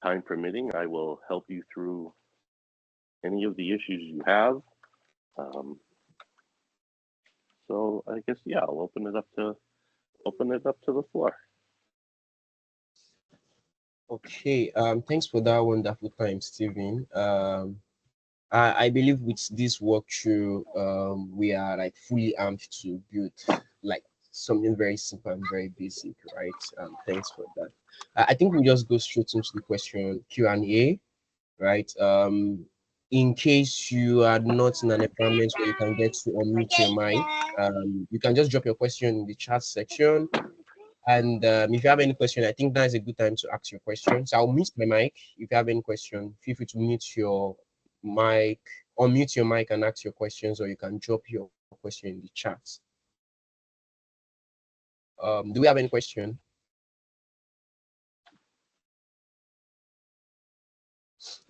time permitting, I will help you through any of the issues you have. So I guess, yeah, I'll open it up to the floor. Okay, thanks for that wonderful time, Steven. I believe with this walkthrough, we are like fully armed to build like something very simple and very basic, right? Thanks for that. I think we'll just go straight into the question Q&A, right? In case you are not in an environment where you can get to unmute your mic, you can just drop your question in the chat section. And if you have any question, I think that is a good time to ask your questions. I'll mute my mic. If you have any question, feel free to mute your mic, unmute your mic and ask your questions, or you can drop your question in the chat. Do we have any question?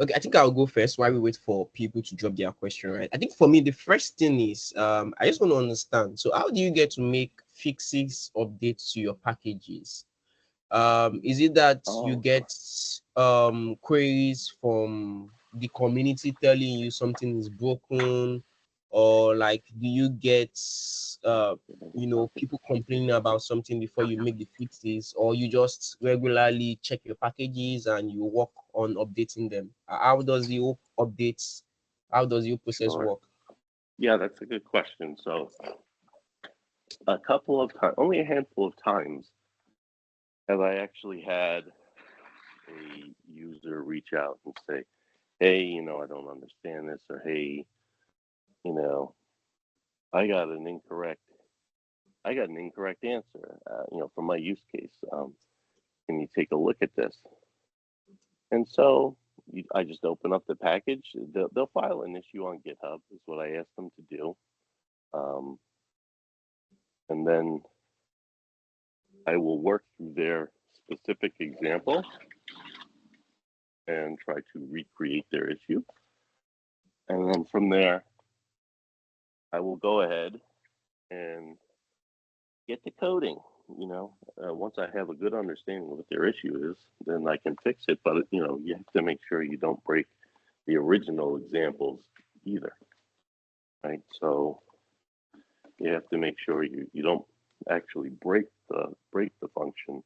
Okay, I think I'll go first while we wait for people to drop their question, right? I think for me, the first thing is I just want to understand. So how do you get to make fixes, updates to your packages? Is it that you get queries from the community telling you something is broken, or like do you get people complaining about something before you make the fixes, or you just regularly check your packages and you work on updating them? How does the updates, how does your process work? Yeah, that's a good question. So a couple of times, only a handful of times, have I actually had a user reach out and say, hey, I don't understand this, or hey, I got an incorrect answer, from my use case. Can you take a look at this? And so I just open up the package. They'll file an issue on GitHub, is what I asked them to do. And then I will work through their specific example and try to recreate their issue. And then from there, I will go ahead and get to coding. Once I have a good understanding of what their issue is, then I can fix it. But, you have to make sure you don't break the original examples either, right? So you have to make sure you don't actually break the function.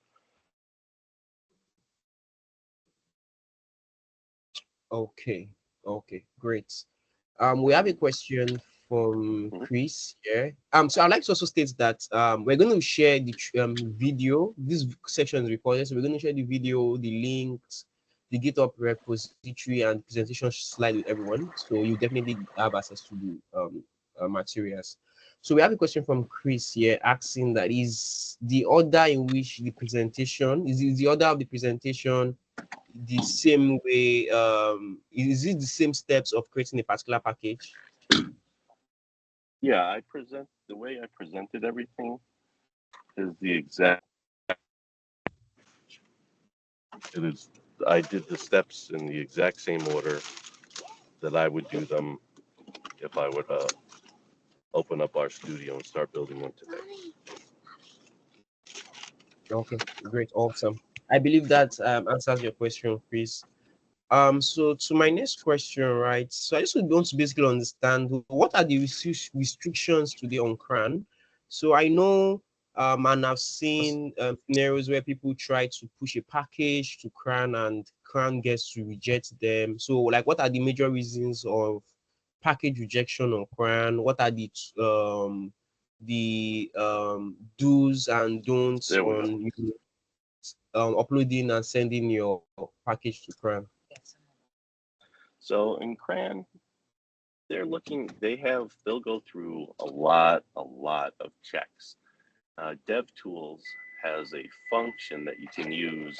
Okay, great. We have a question from Mhm. Chris here. So I'd like to also state that we're going to share the video. This section is recorded, so we're going to share the video, the links, the GitHub repository, and presentation slide with everyone. So you definitely have access to the materials. So we have a question from Chris here asking that is the order in which the presentation is the order of the presentation the same way is it the same steps of creating a particular package? Yeah, the way I presented everything is the exact. It is. I did the steps in the exact same order that I would do them if I would open up our studio and start building one today. Okay, great, awesome. I believe that answers your question, Chris. So to my next question, right? So I just want to basically understand what are the restrictions today on CRAN. So I know and I've seen scenarios where people try to push a package to CRAN and CRAN gets to reject them. So like, what are the major reasons of package rejection on CRAN? What are the do's and don'ts There we go. on uploading and sending your package to CRAN? So in CRAN, they'll go through a lot of checks. DevTools has a function that you can use,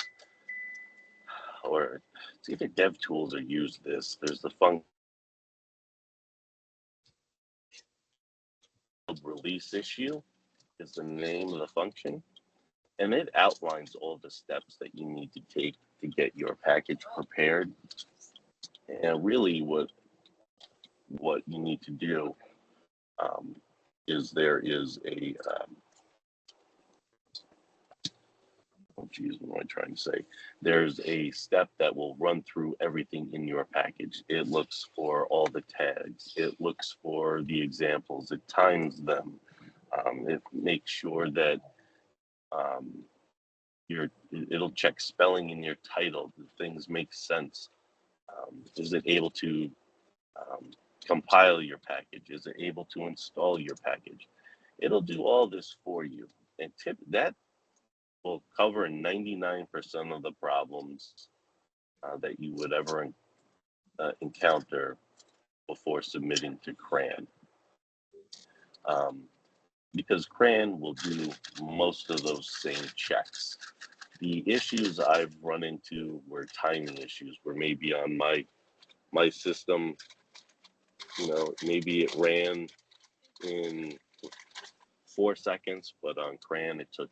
or it's either DevTools or use this. There's the function release issue is the name of the function, and it outlines all the steps that you need to take to get your package prepared. And really, what you need to do um, is there is a oh geez, what am I trying to say? There's a step that will run through everything in your package. It looks for all the tags. It looks for the examples. It times them. It makes sure that um, it'll check spelling in your title. Do things make sense? Is it able to um, compile your package? Is it able to install your package? It'll do all this for you. And that will cover 99% of the problems that you would ever encounter before submitting to CRAN. Because CRAN will do most of those same checks. The issues I've run into were timing issues, where maybe on my system, maybe it ran in 4 seconds, but on CRAN it took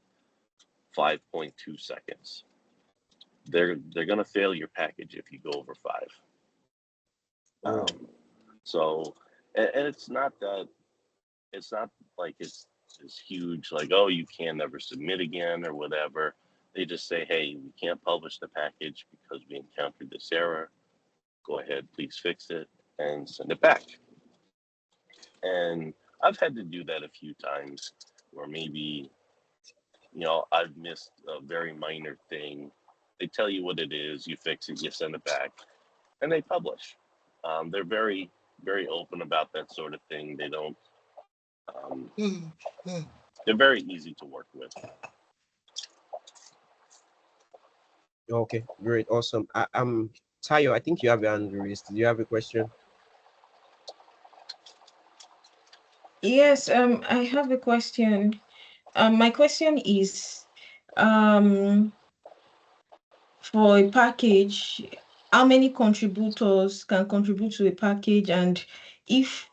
5.2 seconds. They're gonna fail your package if you go over 5. Oh, So, and it's not like it's huge, like, oh, you can never submit again or whatever. They just say, hey, we can't publish the package because we encountered this error. Go ahead, please fix it and send it back. And I've had to do that a few times where maybe, I've missed a very minor thing. They tell you what it is, you fix it, you send it back, and they publish. They're very, very open about that sort of thing. They don't, um, they're very easy to work with. okay, great, awesome. Tayo, I think you have your hand raised. Do you have a question? Yes, I have a question. My question is, um, for a package, how many contributors can contribute to a package? And if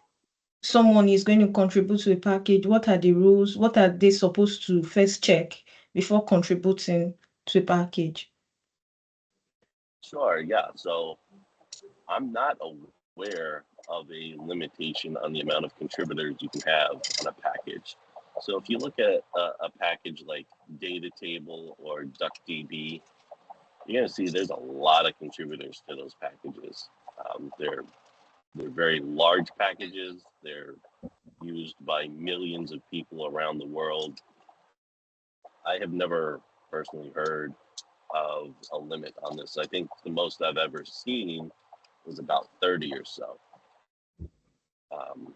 someone is going to contribute to a package, what are the rules? What are they supposed to first check before contributing to a package? Sure, yeah. So I'm not aware of a limitation on the amount of contributors you can have on a package. So if you look at a package like Data Table or DuckDB, you're going to see there's a lot of contributors to those packages. They're very large packages. They're used by millions of people around the world. I have never personally heard of a limit on this. I think the most I've ever seen was about 30 or so. Um,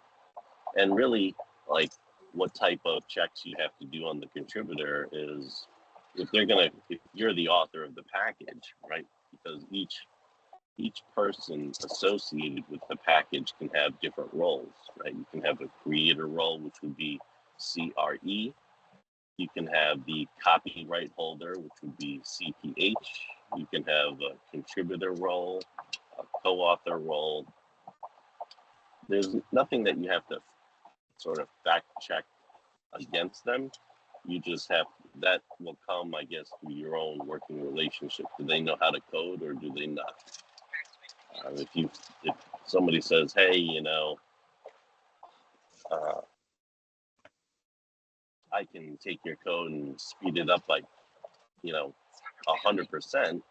And really, like, what type of checks you have to do on the contributor is if you're the author of the package, right? Because each person associated with the package can have different roles, right? You can have a creator role, which would be CRE. You can have the copyright holder, which would be CPH. You can have a contributor role, a co-author role. There's nothing that you have to sort of fact check against them. You just have, that will come, I guess, through your own working relationship. Do they know how to code or do they not? If somebody says, hey, uh, I can take your code and speed it up by 100%.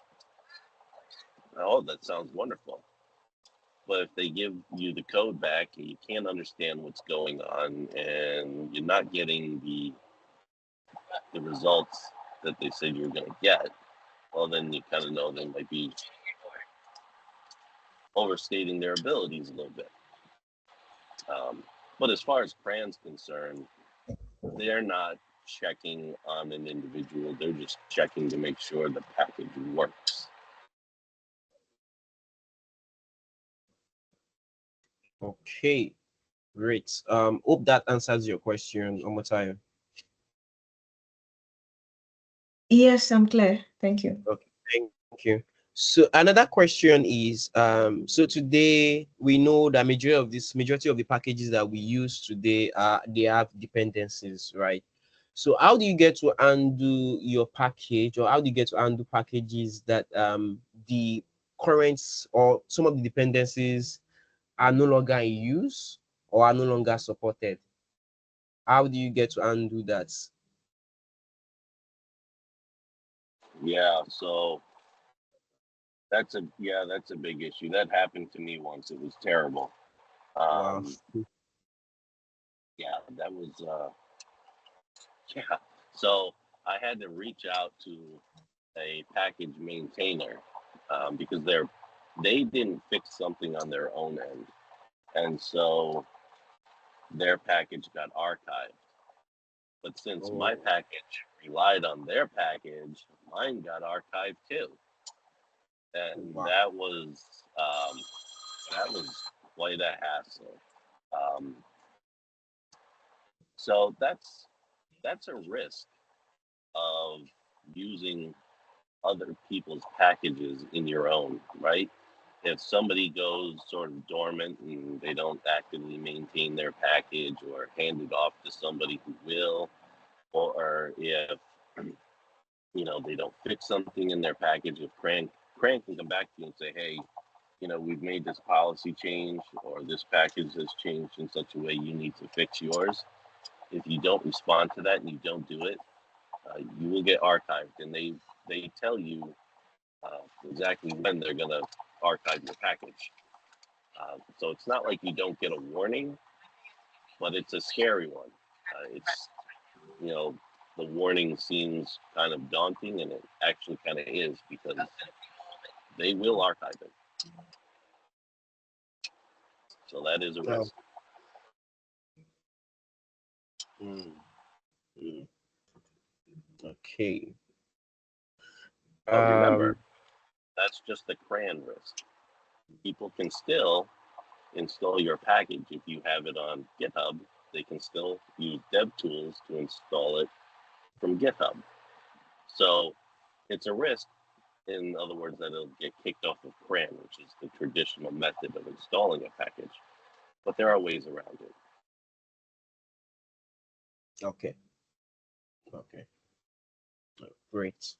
Oh, that sounds wonderful. But if they give you the code back and you can't understand what's going on and you're not getting the results that they said you're going to get, well, then you kind of know they might be overstating their abilities a little bit. But as far as CRAN's concerned, they're not checking on an individual. They're just checking to make sure the package works. Okay, great. Hope that answers your question, Omotayo. Yes, I'm clear. Thank you. Okay, thank you. So another question is, so today we know that majority of the packages that we use today they have dependencies, right? So how do you get to undo your package, or how do you get to undo packages that the currents or some of the dependencies are no longer in use or are no longer supported? How do you get to undo that? Yeah, so that's a big issue. That happened to me once. It was terrible. Wow. Yeah, that was yeah. So I had to reach out to a package maintainer because they didn't fix something on their own end, and so their package got archived. But since my package relied on their package, mine got archived too, and Wow. that was quite a hassle. Um, so that's a risk of using other people's packages in your own, right? If somebody goes sort of dormant and they don't actively maintain their package or hand it off to somebody who will, or if they don't fix something in their package, if Cran can come back to you and say, hey, we've made this policy change or this package has changed in such a way you need to fix yours. If you don't respond to that and you don't do it, you will get archived, and they tell you exactly when they're going to archive your package. So it's not like you don't get a warning, but it's a scary one. It's, the warning seems kind of daunting, and it actually kind of is, because they will archive it. So that is a risk. Okay. But remember, that's just the CRAN risk. People can still install your package if you have it on GitHub. They can still use DevTools to install it from GitHub. So it's a risk, in other words, that it'll get kicked off of CRAN, which is the traditional method of installing a package. But there are ways around it. Okay. Great.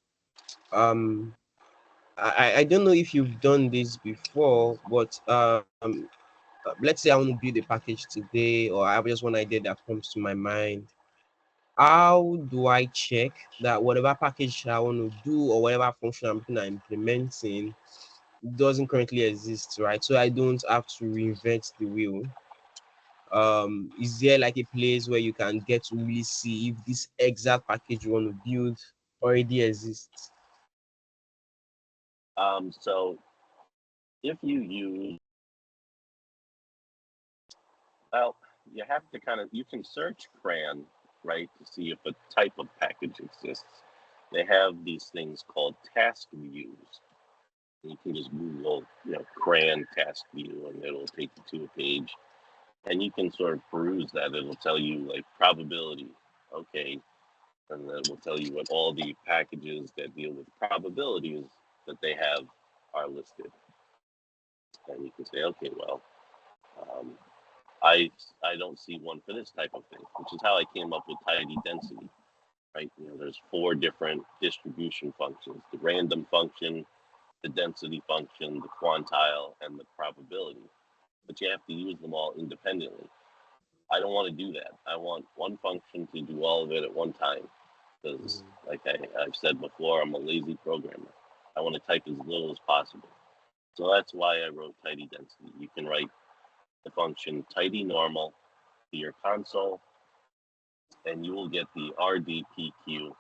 I don't know if you've done this before, but let's say I want to build a package today, or I have just one idea that comes to my mind. How do I check that whatever package I want to do or whatever function I'm looking at implementing doesn't currently exist, right? So I don't have to reinvent the wheel. Is there like a place where you can get to really see if this exact package you want to build already exists? So if you use, well, you have to you can search CRAN, right, to see if a type of package exists. They have these things called task views. You can just Google, CRAN task view, and it'll take you to a page, and you can sort of peruse that. It'll tell you like probability, okay, and then it will tell you what all the packages that deal with probabilities that they have are listed, and you can say, okay, well, um, I don't see one for this type of thing, which is how I came up with tidy density, right? There's 4 different distribution functions: the random function, the density function, the quantile, and the probability. But you have to use them all independently. I don't want to do that. I want one function to do all of it at one time, because, like I've said before, I'm a lazy programmer. I want to type as little as possible. So that's why I wrote tidy density. You can write the function tidy normal to your console, and you will get the RDPQ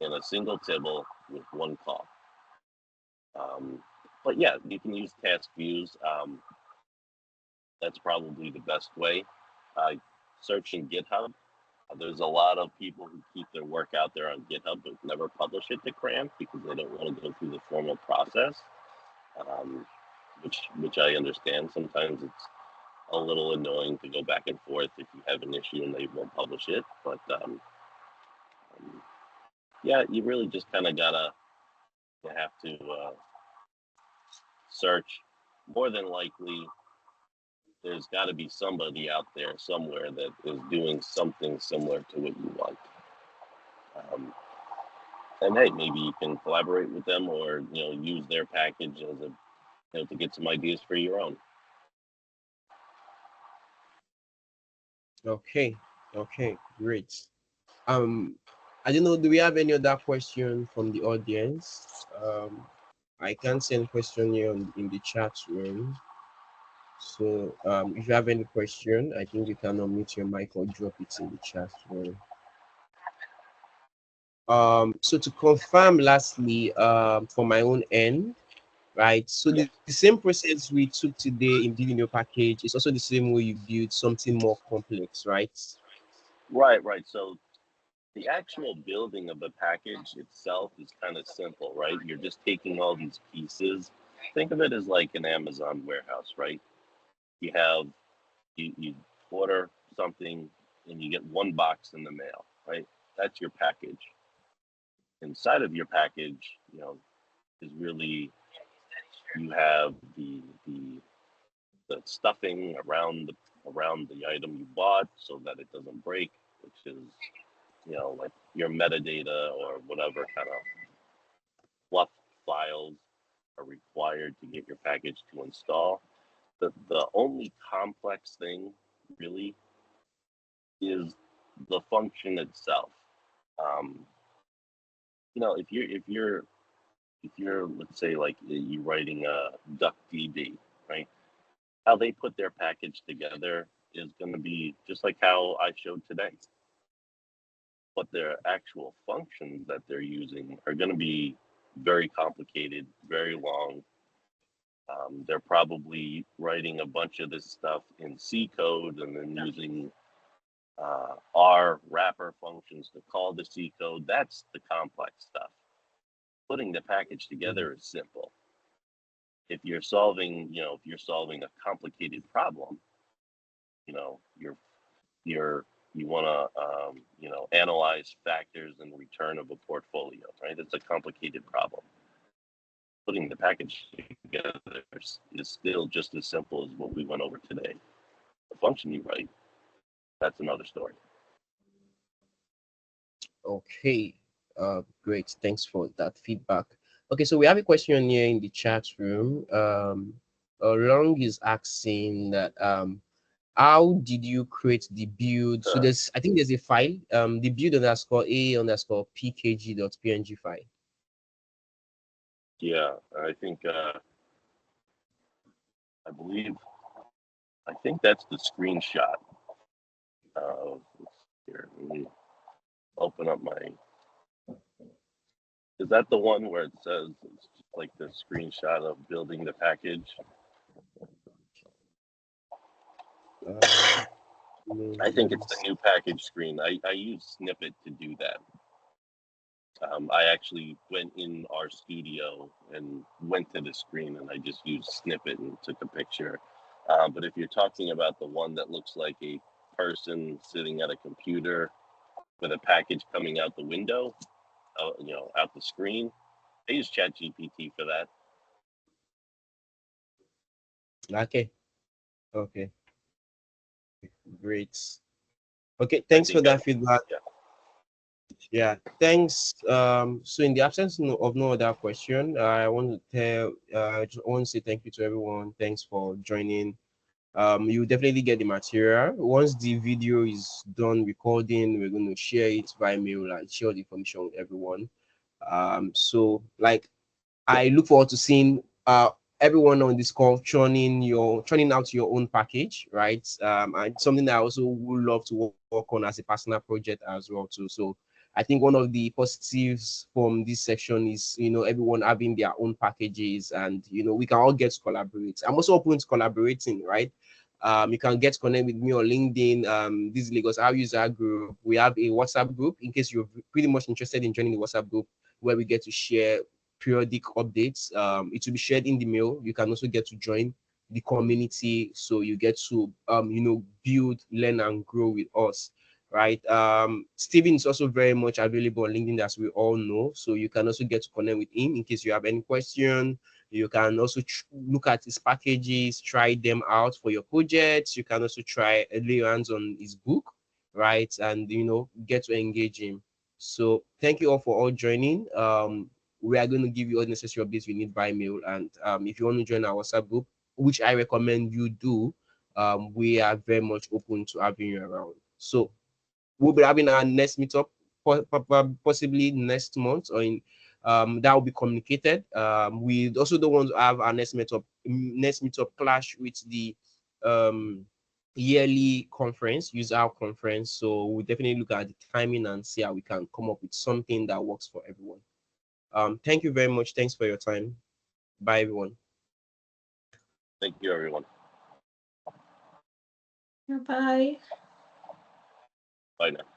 in a single tibble with one call. But yeah, you can use task views. That's probably the best way. Search in GitHub. There's a lot of people who keep their work out there on GitHub but never publish it to CRAN because they don't want to go through the formal process, which I understand. Sometimes it's a little annoying to go back and forth if you have an issue and they won't publish it. But yeah, you really just kind of you have to search. More than likely, there's got to be somebody out there somewhere that is doing something similar to what you want. And hey, maybe you can collaborate with them, or use their package as to get some ideas for your own. Okay, great. I don't know, do we have any other question from the audience? I can send question here in the chat room. So if you have any question, I think you can unmute your mic or drop it in the chat room. So to confirm lastly, for my own end, right? So the same process we took today in building your package is also the same way you build something more complex, right? Right. So the actual building of the package itself is kind of simple, right? You're just taking all these pieces. Think of it as like an Amazon warehouse, right? You have you order something and you get one box in the mail, right? That's your package. Inside of your package, is really, you have the stuffing around the item you bought so that it doesn't break, which is like your metadata or whatever kind of fluff files are required to get your package to install. The only complex thing really is the function itself. If you're let's say like you're writing a DuckDB, right? How they put their package together is going to be just like how I showed today. But their actual functions that they're using are going to be very complicated, very long. They're probably writing a bunch of this stuff in C code and then using R wrapper functions to call the C code. That's the complex stuff. Putting the package together is simple. If you're solving a complicated problem, you want to analyze factors and return of a portfolio, right? It's a complicated problem. Putting the package together is still just as simple as what we went over today. The function you write, that's another story. Okay, great. Thanks for that feedback. Okay, so we have a question here in the chat room. Long is asking that how did you create the build? So I think there's a file, the build _a_pkg.png file. Yeah, I think I think that's the screenshot. Here, let me open up my. Is that the one where it says it's just like the screenshot of building the package? I think it's the new package screen. I use Snippet to do that. I actually went in our studio and went to the screen, and I just used Snippet and took a picture. But if you're talking about the one that looks like a person sitting at a computer with a package coming out the window, out the screen, I use ChatGPT for that. Okay. Okay. Great. Okay. Thanks for that feedback. Yeah. Yeah. Thanks. So in the absence of no other question, I want to just want to say thank you to everyone. Thanks for joining. You definitely get the material. Once the video is done recording, we're going to share it via mail and share the information with everyone. So like I look forward to seeing everyone on this call churning out your own package, right? And something that I also would love to work on as a personal project as well too. So I think one of the positives from this section is everyone having their own packages, and we can all get to collaborate. I'm also open to collaborating, right? You can get connect with me on LinkedIn. This is Lagos Our User Group. We have a WhatsApp group in case you're pretty much interested in joining the WhatsApp group, where we get to share periodic updates. It will be shared in the mail. You can also get to join the community, so you get to build, learn, and grow with us. Right. Steven is also very much available on LinkedIn, as we all know. So you can also get to connect with him in case you have any question. You can also look at his packages, try them out for your projects. You can also try lay hands on his book, right? And get to engage him. So thank you all for all joining. We are going to give you all necessary updates you need by mail. And if you want to join our WhatsApp group, which I recommend you do, we are very much open to having you around. So we'll be having our next meetup possibly next month, or in that will be communicated. We also don't want to have our next meetup clash with the yearly conference, user conference. So we'll definitely look at the timing and see how we can come up with something that works for everyone. Thank you very much. Thanks for your time. Bye, everyone. Thank you, everyone. Bye. Bye now.